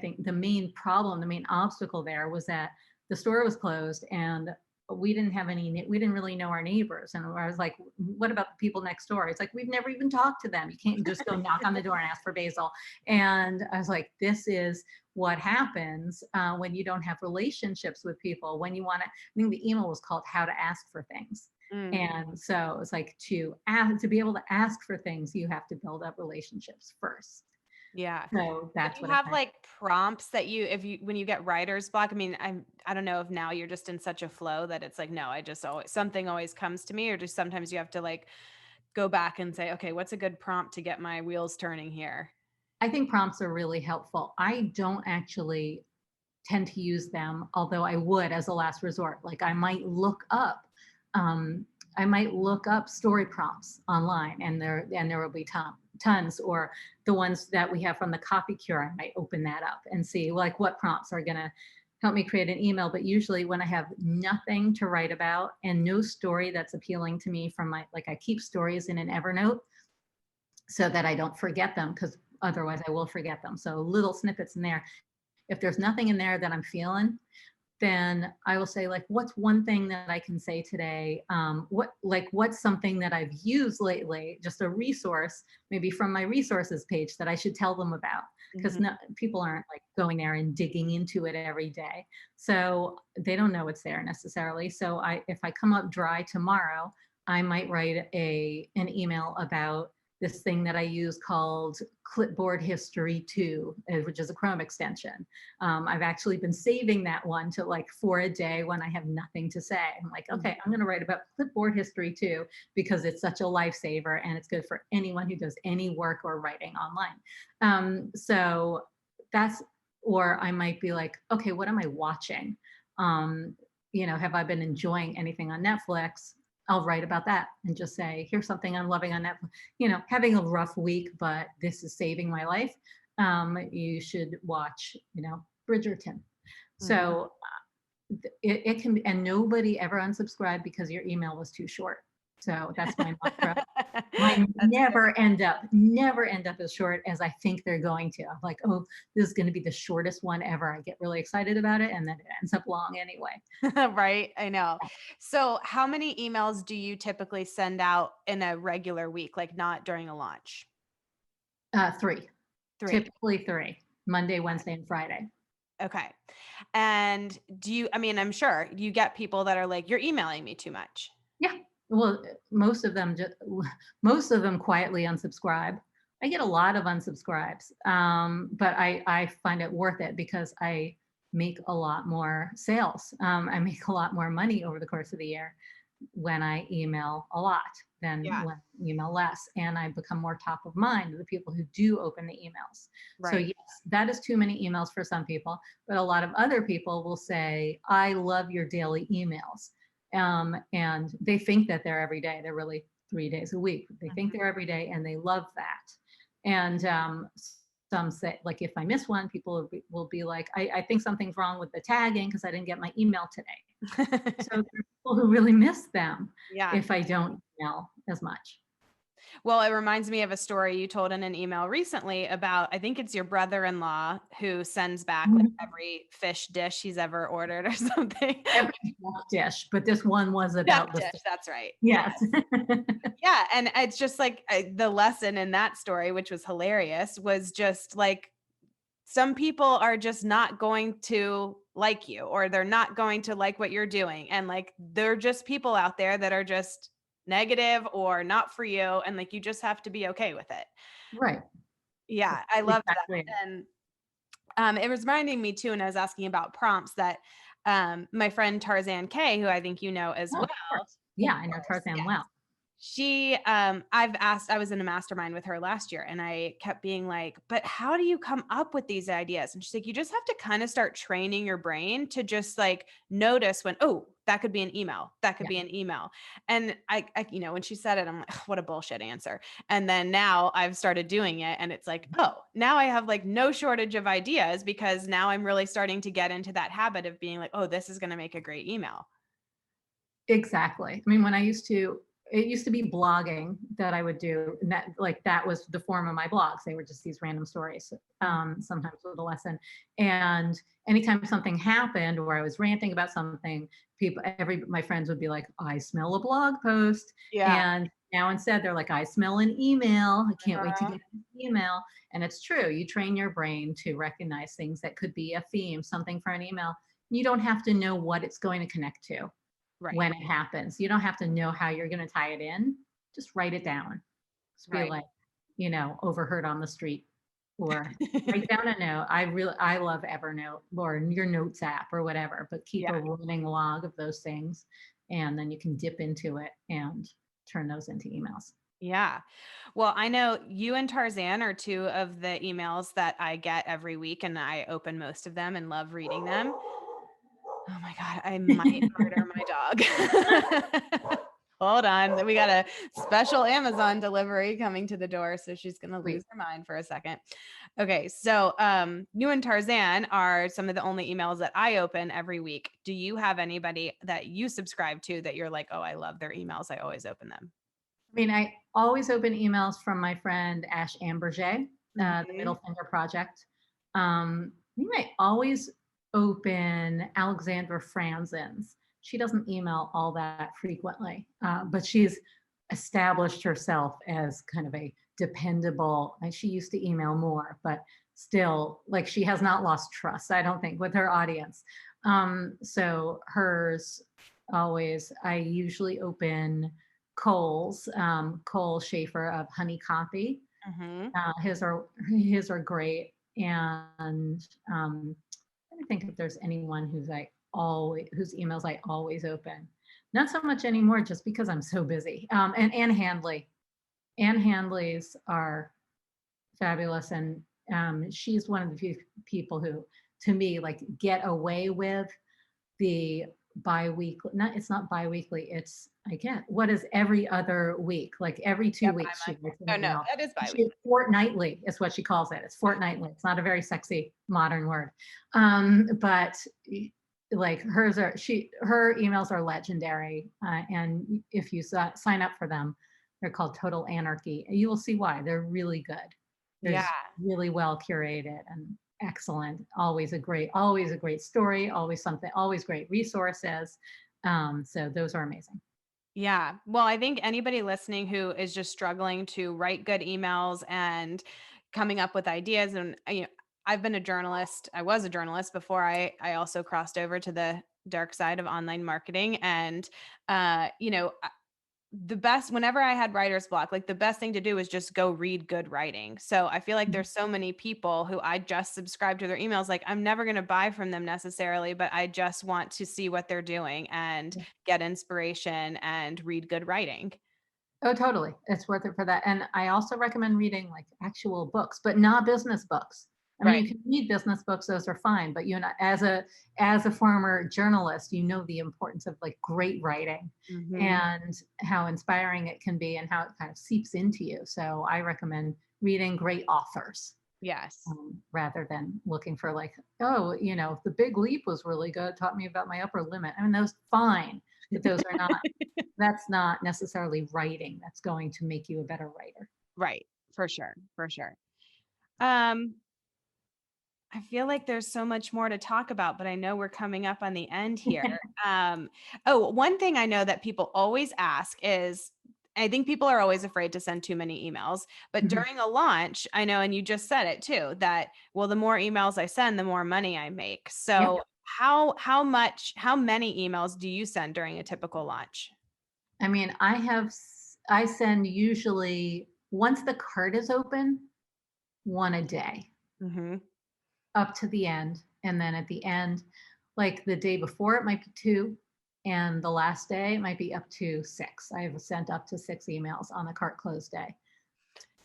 think the main problem, the main obstacle there was that the store was closed, and we didn't really know our neighbors. And I was like, what about the people next door? It's like, we've never even talked to them. You can't just go knock on the door and ask for basil. And I was like, this is what happens when you don't have relationships with people. When you want to, I think the email was called How to Ask for Things. Mm. And so it's like, to be able to ask for things, you have to build up relationships first. Yeah. So Do that's you what I have, kind like, prompts that you if you when you get writer's block? I mean, I don't know if now you're just in such a flow that it's like, no, I just always something always comes to me, or just sometimes you have to, like, go back and say, "Okay, what's a good prompt to get my wheels turning here?" I think prompts are really helpful. I don't actually tend to use them, although I would as a last resort. Like um, I might look up story prompts online, and there will be tons, or the ones that we have from the Copy Cure. I might open that up and see like what prompts are gonna help me create an email. But usually when I have nothing to write about and no story that's appealing to me from I keep stories in an Evernote so that I don't forget them, because otherwise I will forget them. So little snippets in there. If there's nothing in there that I'm feeling, then I will say, like, what's one thing that I can say today? What's something that I've used lately, just a resource, maybe from my resources page, that I should tell them about. Because Mhm. no, people aren't like going there and digging into it every day. So they don't know it's there necessarily. So if I come up dry tomorrow, I might write an email about this thing that I use called Clipboard History 2, which is a Chrome extension. I've actually been saving that one to like for a day when I have nothing to say. I'm like, Mhm. okay, I'm going to write about clipboard history too, because it's such a lifesaver, and it's good for anyone who does any work or writing online. So that's, or I might be like, okay, what am I watching? Um, have I been enjoying anything on Netflix? I'll write about that and just say, here's something I'm loving on Netflix. Having a rough week, but this is saving my life. You should watch, Bridgerton. Mhm. So it can, and nobody ever unsubscribed because your email was too short. So that's my mantra. Mine That's never end up as short as I think they're going to. I'm like, oh, this is going to be the shortest one ever. I get really excited about it, and then it ends up long anyway. right. I know. So, how many emails do you typically send out in a regular week, like not during a launch? Three, Three. typically three, Monday, Wednesday, and Friday. Okay. And I mean, I'm sure you get people that are like, you're emailing me too much. Yeah. Well, most of them quietly unsubscribe. I get a lot of unsubscribes, but I find it worth it because I make a lot more sales. I make a lot more money over the course of the year when I email a lot than Yeah. when I email less, and I become more top of mind to the people who do open the emails. So Right. yes, that is too many emails for some people, but a lot of other people will say, "I love your daily emails." And they think that they're every day. They're really 3 days a week. They think Mhm. they're every day, and they love that. And some say, like, if I miss one, people will be like, I think something's wrong with the tagging because I didn't get my email today. So there are people who really miss them Yeah. if I don't email as much. Well, it reminds me of a story you told in an email recently about, I think it's your brother-in-law who sends back like Mhm. every fish dish he's ever ordered or something. Every duck dish, but this one was Duck about the dish, that's right. Yeah. yes. Yeah, and it's just like, the lesson in that story, which was hilarious, was just like, some people are just not going to like you, or they're not going to like what you're doing, and, like, they're just people out there that are just negative or not for you, and, like, you just have to be okay with it. Right. Yeah, That's I loved that, exactly it. and, it was reminding me too, and I was asking about prompts that, my friend Tarzan K, who I think you know as Oh, well. of course. Of Yeah, I know course, Tarzan yeah. well. I was in a mastermind with her last year, and I kept being like, but how do you come up with these ideas? And she's like, you just have to kind of start training your brain to just like notice when, oh, that could be an email. That could Yeah. be an email. And when she said it, I'm like, what a bullshit answer. And then now I've started doing it, and it's like, oh, now I have like no shortage of ideas because now I'm really starting to get into that habit of being like, oh, this is going to make a great email. Exactly. I mean, it used to be blogging that I would do, and that was the form of my blogs. They were just these random stories, Mhm. sometimes with a lesson. And anytime something happened or I was ranting about something, my friends would be like, "I smell a blog post," Yeah. and now instead they're like, "I smell an email. I can't wait to Uh-huh. get an email." And it's true. You train your brain to recognize things that could be a theme, something for an email. You don't have to know what it's going to connect to Right. when it happens. You don't have to know how you're going to tie it in. Just write it down. Just be Right. like, overheard on the street, or write down a note. I love Evernote or your notes app or whatever, but keep Yeah. a running log of those things, and then you can dip into it and turn those into emails. Yeah. Well, I know you and Tarzan are two of the emails that I get every week, and I open most of them and love reading them. Oh my God, I might murder my dog. Hold on. We got a special Amazon delivery coming to the door, so she's gonna lose Sweet. her mind for a second. Okay, so you and Tarzan are some of the only emails that I open every week. Do you have anybody that you subscribe to that you're like, oh, I love their emails, I always open them? I mean, I always open emails from my friend Ash Amberger, the Middle Mhm. Finger Project. I think I always open Alexandra Franzen's. She doesn't email all that frequently, but she's established herself as kind of a dependable. She used to email more, but still, like, she has not lost trust, I don't think, with her audience. So hers always. I usually open Cole Schaefer of Honey Copy. Mhm. His are great, and I don't think if there's anyone whose emails I always open. Not so much anymore, just because I'm so busy. And Ann Handley. Ann Handley's are fabulous, and she's one of the few people who, to me, like, get away with the bi-weekly. Not It's not bi-weekly, it's, I get, what is every other week, like every two Yep, weeks she writes an oh no, email. that is She bi-weekly. fortnightly is what she calls it. It's fortnightly. It's not a very sexy modern word, but like her emails are legendary. And if you sign up for them, they're called Total Anarchy. And you will see why. They're really good. Yeah. There's really well curated and excellent. Always a great story, always great resources. So those are amazing. Yeah. Well, I think anybody listening who is just struggling to write good emails and coming up with ideas, and I've been a journalist. I was a journalist before I also crossed over to the dark side of online marketing. And the best, whenever I had writer's block, like the best thing to do is just go read good writing. So I feel like there's so many people who I just subscribe to their emails. Like I'm never going to buy from them necessarily, but I just want to see what they're doing and get inspiration and read good writing. Oh, totally. It's worth it for that. And I also recommend reading like actual books, but not business books. I mean, Right. you can read business books; those are fine. But as a former journalist, you know the importance of like great writing Hmm. and how inspiring it can be, and how it kind of seeps into you. So I recommend reading great authors Yes. rather than looking for like, oh, The Big Leap was really good, taught me about my upper limit. I mean, those fine, but those are not. That's not necessarily writing that's going to make you a better writer. Right. For sure. For sure. Um, I feel like there's so much more to talk about, but I know we're coming up on the end here. Um, one thing I know that people always ask is, I think people are always afraid to send too many emails, but Mhm. during a launch, I know, and you just said it too, that well, the more emails I send, the more money I make. Yep. So how many emails do you send during a typical launch? I mean, I send usually once the cart is open, one a day Hmm. up to the end. And then at the end, like the day before, it might be two. And the last day, it might be up to six. I have sent up to six emails on the cart close day. And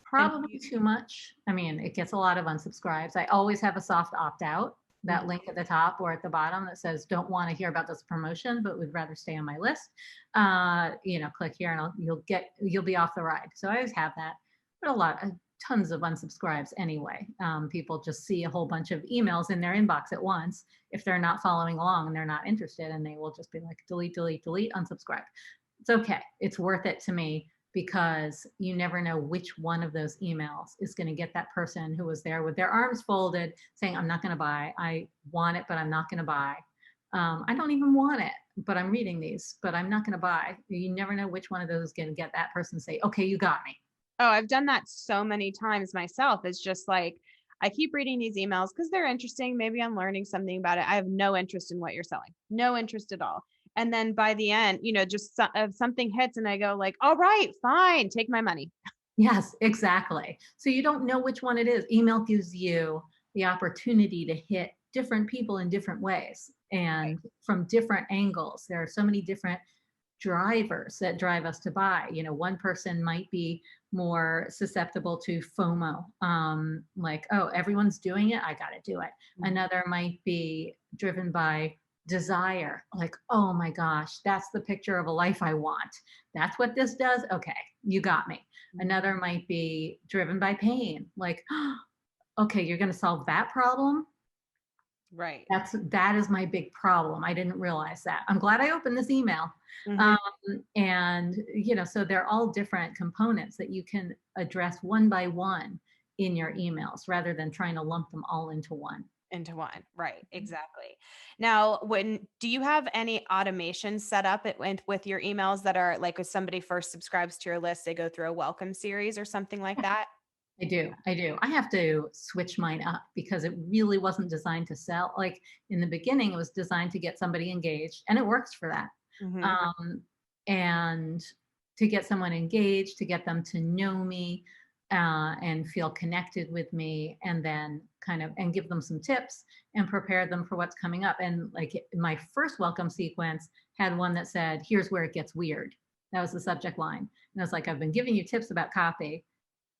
Probably too much. I mean, it gets a lot of unsubscribes. I always have a soft opt out, that link at the top or at the bottom that says, don't want to hear about this promotion, but would rather stay on my list. Click here and you'll be off the ride. So I always have that, but tons of unsubscribes anyway. People just see a whole bunch of emails in their inbox at once if they're not following along and they're not interested, and they will just be like, delete, delete, delete, unsubscribe. It's okay. It's worth it to me because you never know which one of those emails is going to get that person who was there with their arms folded saying, I'm not going to buy. I want it, but I'm not going to buy. I don't even want it, but I'm reading these, but I'm not going to buy. You never know which one of those is going to get that person to say, okay, you got me. Oh, I've done that so many times myself. It's just like I keep reading these emails because they're interesting. Maybe I'm learning something about it. I have no interest in what you're selling, no interest at all. And then by the end, just something hits and I go like, all right, fine, take my money. Yes, exactly. So you don't know which one it is. Email gives you the opportunity to hit different people in different ways and from different angles. There are so many different drivers that drive us to buy. One person might be more susceptible to FOMO, like, oh, everyone's doing it, I got to do it. Mhm. Another might be driven by desire, like, oh my gosh, that's the picture of a life I want. That's what this does. Okay, you got me. Another might be driven by pain, like, okay, you're going to solve that problem. Right. That is my big problem. I didn't realize that. I'm glad I opened this email. Hmm. Um, and so they're all different components that you can address one by one in your emails rather than trying to lump them all into one. Into one. Right. Exactly. Now, when do you have any automation set up with your emails that are like if somebody first subscribes to your list, they go through a welcome series or something like that? I do. I do. I have to switch mine up because it really wasn't designed to sell. Like in the beginning, it was designed to get somebody engaged, and it works for that. Hmm. Um, and to get someone engaged, to get them to know me and feel connected with me, and then and give them some tips and prepare them for what's coming up. And like my first welcome sequence had one that said, "Here's where it gets weird." That was the subject line, and it's like, I've been giving you tips about copy,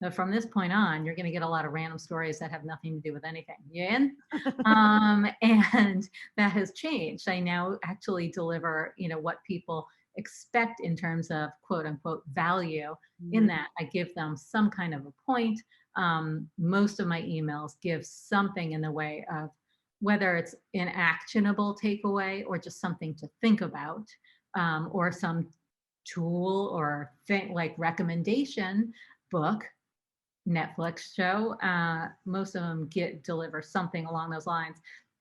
so from this point on, you're going to get a lot of random stories that have nothing to do with anything. You in? And that has changed. I now actually deliver, what people expect in terms of quote unquote value. In that, I give them some kind of a point. Most of my emails give something in the way of whether it's an actionable takeaway or just something to think about, or some tool or thing like recommendation book, Netflix show. Most of them deliver something along those lines.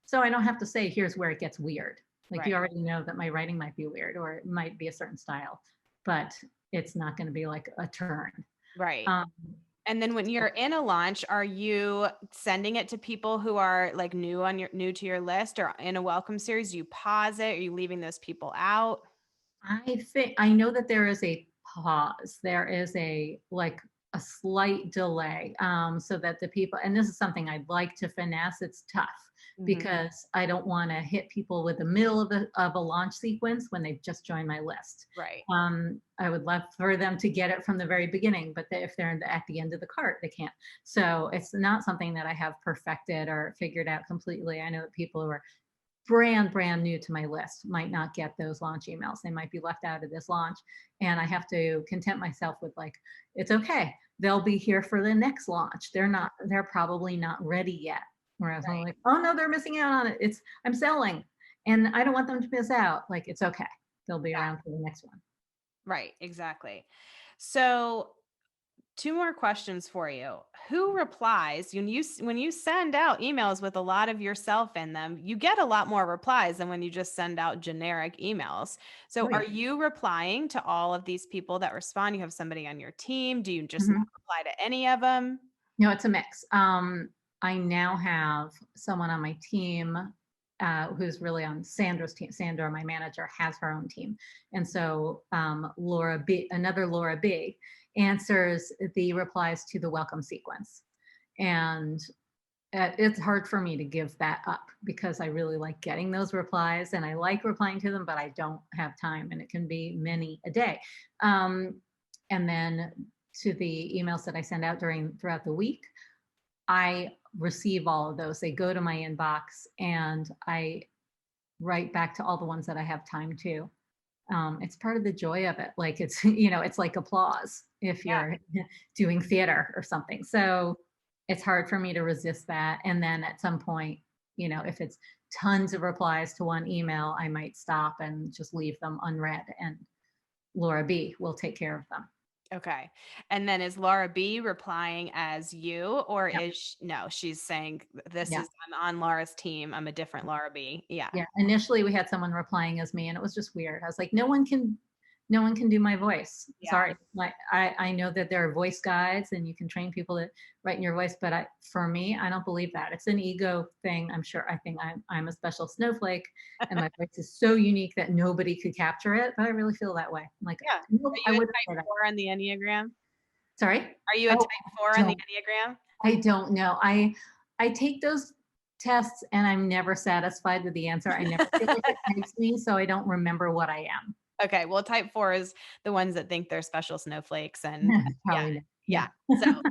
So I don't have to say, here's where it gets weird. Like you Right. already know that my writing might be weird or it might be a certain style, but it's not going to be like a turn. Right. Um, And then when you're in a launch, are you sending it to people who are like new to your list or in a welcome series? Do you pause it? Are you leaving those people out? I think I know that there is a pause. There is a like a slight delay, so that the people, and this is something I'd like to finesse. It's tough Mhm. because I don't want to hit people with the middle of a launch sequence when they've just joined my list. Right. I would love for them to get it from the very beginning, but if they're at the end of the cart, they can't. So it's not something that I have perfected or figured out completely. I know that people who are brand new to my list might not get those launch emails. They might be left out of this launch, and I have to content myself with like, it's okay, they'll be here for the next launch. They're probably not ready yet. Whereas I'm Right. like, oh no, they're missing out on it. I'm selling and I don't want them to miss out. Like, it's okay, they'll be Yeah. around for the next one. Right. Exactly. So, two more questions for you. Who replies when you send out emails with a lot of yourself in them? You get a lot more replies than when you just send out generic emails. So, Oh are yeah. you replying to all of these people that respond? You have somebody on your team? Do you just not Mhm. reply to any of them? No, it's a mix. I now have someone on my team who's really on Sandra's team. Sandra, my manager, has her own team. And so another Laura B, answers the replies to the welcome sequence. And it's hard for me to give that up because I really like getting those replies and I like replying to them, but I don't have time and it can be many a day. Um, and then to the emails that I send out throughout the week, I receive all of those. They go to my inbox and I write back to all the ones that I have time to. It's part of the joy of it. Like it's, it's like applause if Yeah. you're doing theater or something. So it's hard for me to resist that. And then at some point, if it's tons of replies to one email, I might stop and just leave them unread and Laura B will take care of them. Okay. And then is Laura B replying as you, or Yeah. no, she's saying this Yeah. is, I'm on Laura's team. I'm a different Laura B. Yeah. Yeah, initially we had someone replying as me and it was just weird. I was like, no one can do my voice. Yeah. Sorry. Like I know that there are voice guides and you can train people to write in your voice, but for me, I don't believe that. It's an ego thing. I think I'm a special snowflake and my voice is so unique that nobody could capture it, but I really feel that way. I'm like, Yeah. nope, Are I you a wouldn't type say that. 4 on the Enneagram? Sorry. Are you a Oh, type 4 on the don't Enneagram? I don't know. I take those tests and I'm never satisfied with the answer. I never feel like it types me, so I don't remember what I am. Okay, well, type 4 is the ones that think they're special snowflakes and yeah, Probably not. yeah. Yeah. So,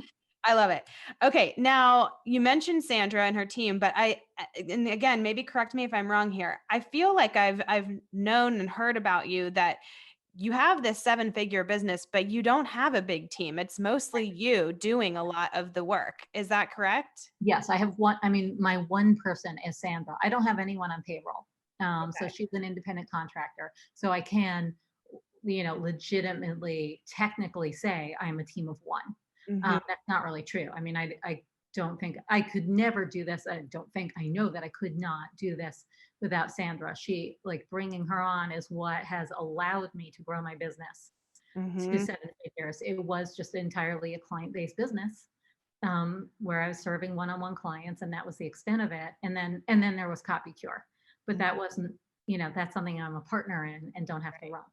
I love it. Okay, now you mentioned Sandra and her team, but and again, maybe correct me if I'm wrong here. I feel like I've known and heard about you that you have this seven-figure business, but you don't have a big team. It's mostly you doing a lot of the work. Is that correct? Yes, I have one. I mean, my one person is Sandra. I don't have anyone on payroll. So Okay. she's an independent contractor. So I can, legitimately, technically say I'm a team of one. Mhm. That's not really true. I mean, I don't think I could never do this. I know that I could not do this without Sandra. She, like, bringing her on is what has allowed me to grow my business to Mhm. 7 figures. It was just entirely a client-based business, where I was serving one-on-one clients, and that was the extent of it. And then there was CopyCure, but Mhm. that wasn't, that's something I'm a partner in and don't have to run.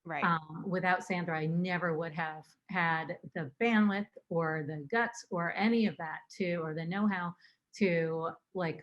Right. Without Sandra, I never would have had the bandwidth or the guts or any of that or the know-how to, like,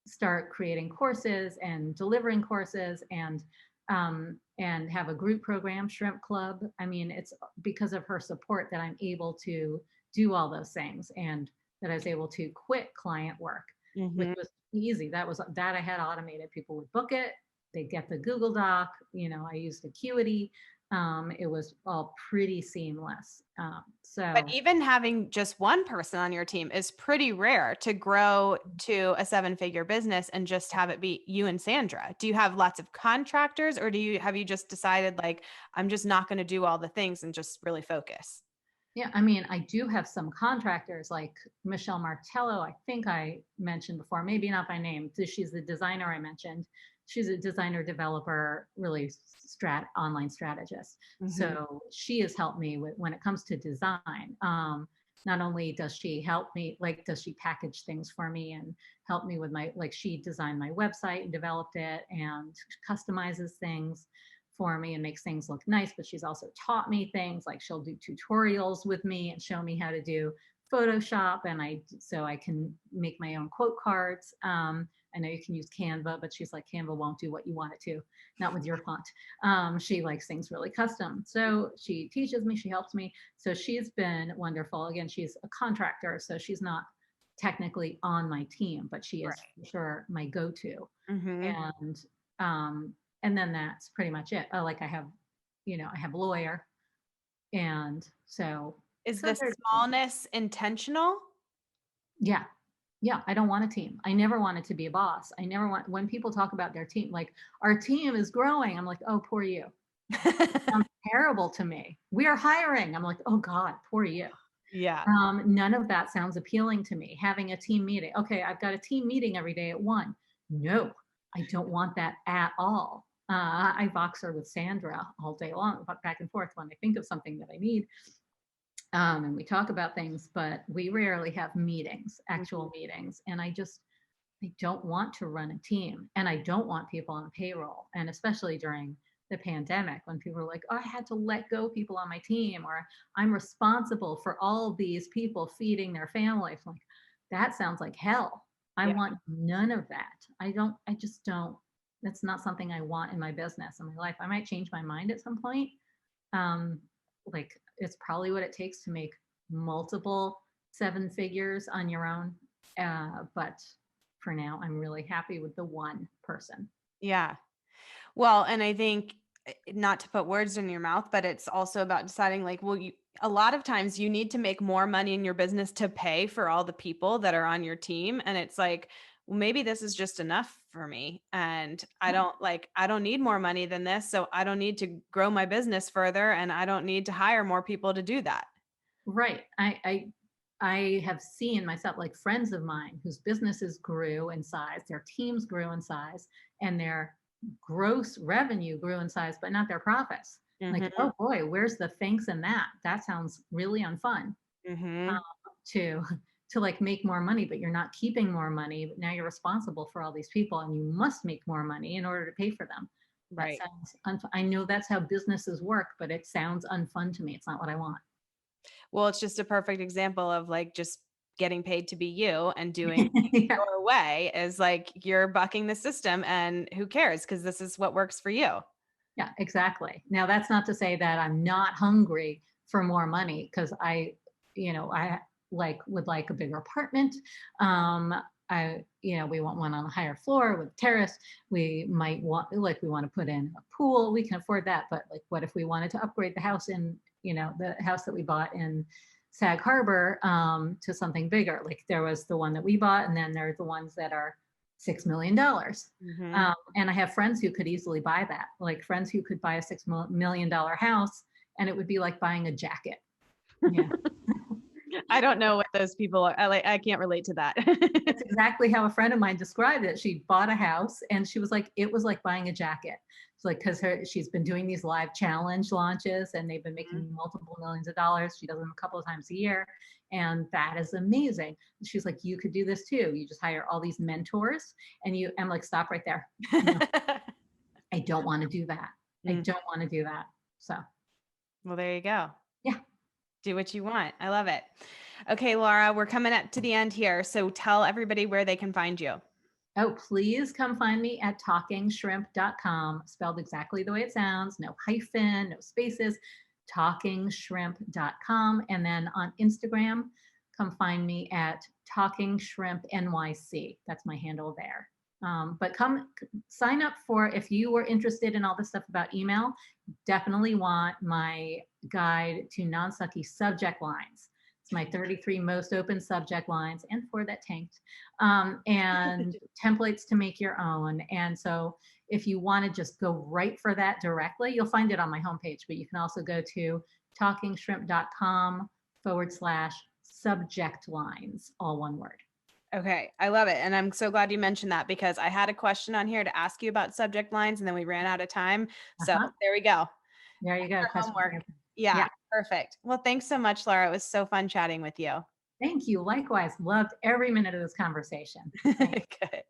start creating courses and delivering courses and have a group program, Shrimp Club. I mean, it's because of her support that I'm able to do all those things and that I was able to quit client work, which Mhm. was easy. That I had automated. People would book it, they get the Google Doc, I used Acuity. It was all pretty seamless. But So even having just one person on your team is pretty rare to grow to a seven-figure business and just have it be you and Sandra. Do you have lots of contractors, or have you just decided like, I'm just not going to do all the things and just really focus? yeah, I mean, I do have some contractors like Michelle Martello, I think I mentioned before, maybe not by name. She's the designer I mentioned. She's a designer, developer, really online strategist. Mhm. So she has helped me with when it comes to design. Not only does she help me, like, does she package things for me and help me with my, like, she designed my website and developed it and customizes things for me and makes things look nice, but she's also taught me things, like she'll do tutorials with me and show me how to do Photoshop, and so I can make my own quote cards. I know you can use Canva, but she's like, Canva won't do what you want it to, not with your font. She likes things really custom. So she teaches me, she helps me. So she's been wonderful. Again, she's a contractor, so she's not technically on my team, but she is Right. for sure my go-to. Mhm. And um, and then that's pretty much it. Like I have, I have a lawyer, and Is so the there's smallness intentional? yeah, yeah. I don't want a team. I never wanted to be a boss. I never want when people talk about their team, like our team is growing. I'm like, oh, poor you. Sounds terrible to me. We are hiring. I'm like, oh God, poor you. Yeah. None of that sounds appealing to me. Having a team meeting. Okay, I've got a team meeting every day at 1. No, I don't want that at all. I Voxer with Sandra all day long, back and forth when I think of something that I need. And we talk about things, but we rarely have meetings, Mhm. actual meetings. And I don't want to run a team, and I don't want people on payroll. And especially during the pandemic, when people were like, oh, I had to let go people on my team, or I'm responsible for all of these people feeding their families. Like, that sounds like hell. I Yeah. want none of that. I just don't, that's not something I want in my business, in my life. I might change my mind at some point. Um, like, it's probably what it takes to make multiple 7 figures on your own. But for now, I'm really happy with the one person. Yeah. Well, and I think not to put words in your mouth, but it's also about deciding like, well, a lot of times you need to make more money in your business to pay for all the people that are on your team. And it's like, well, maybe this is just enough for me. And I don't need more money than this. So I don't need to grow my business further. And I don't need to hire more people to do that. Right. I have seen myself, like friends of mine whose businesses grew in size, their teams grew in size, and their gross revenue grew in size, but not their profits. Like, Hmm. oh boy, where's the thanks in that? That sounds really unfun. Hmm. To to like make more money, but you're not keeping more money. But now you're responsible for all these people, and you must make more money in order to pay for them. That Right. sounds unfun. I know that's how businesses work, but it sounds unfun to me. It's not what I want. Well, it's just a perfect example of like just getting paid to be you and doing Yeah, your way is like you're bucking the system and who cares because this is what works for you. yeah, exactly. Now that's not to say that I'm not hungry for more money, because I like would like a bigger apartment. We want one on a higher floor with terrace. We might want, like, we want to put in a pool. We can afford that, but like, what if we wanted to upgrade the house the house that we bought in Sag Harbor, to something bigger? Like, there was the one that we bought, and then there's the ones that are $6 million. Mhm. And I have friends who could easily buy that, like friends who could buy a $6 million house, and it would be like buying a jacket. Yeah. I don't know what those people are. I can't relate to that. That's exactly how a friend of mine described it. She bought a house, and she was like, it was like buying a jacket. It's like, because she's been doing these live challenge launches, and they've been Mhm. making multiple millions of dollars. She does them a couple of times a year. And that is amazing. She's like, you could do this too. You just hire all these mentors, and I'm like, stop right there. No, I don't want to do that. I Mm. don't want to do that. So Well, there you go. yeah. Do what you want. I love it. Okay, Laura, we're coming up to the end here. So tell everybody where they can find you. Oh, please come find me at talkingshrimp.com, spelled exactly the way it sounds, no hyphen, no spaces, talkingshrimp.com. And then on Instagram, come find me at talkingshrimpnyc. That's my handle there. But sign up for, if you were interested in all this stuff about email, definitely want my guide to non-sucky subject lines. It's my 33 most open subject lines and 4 that tanked, and templates to make your own. And so if you want to just go right for that directly, you'll find it on my homepage, but you can also go to talkingshrimp.com/subject lines, all one word. Okay, I love it. And I'm so glad you mentioned that because I had a question on here to ask you about subject lines and then we ran out of time. So Uh-huh. there we go. There you go. Our Questions homework. answered. Yeah, Yeah. perfect. Well, thanks so much, Laura. It was so fun chatting with you. Thank you. Likewise. Loved every minute of this conversation. Thanks. Good.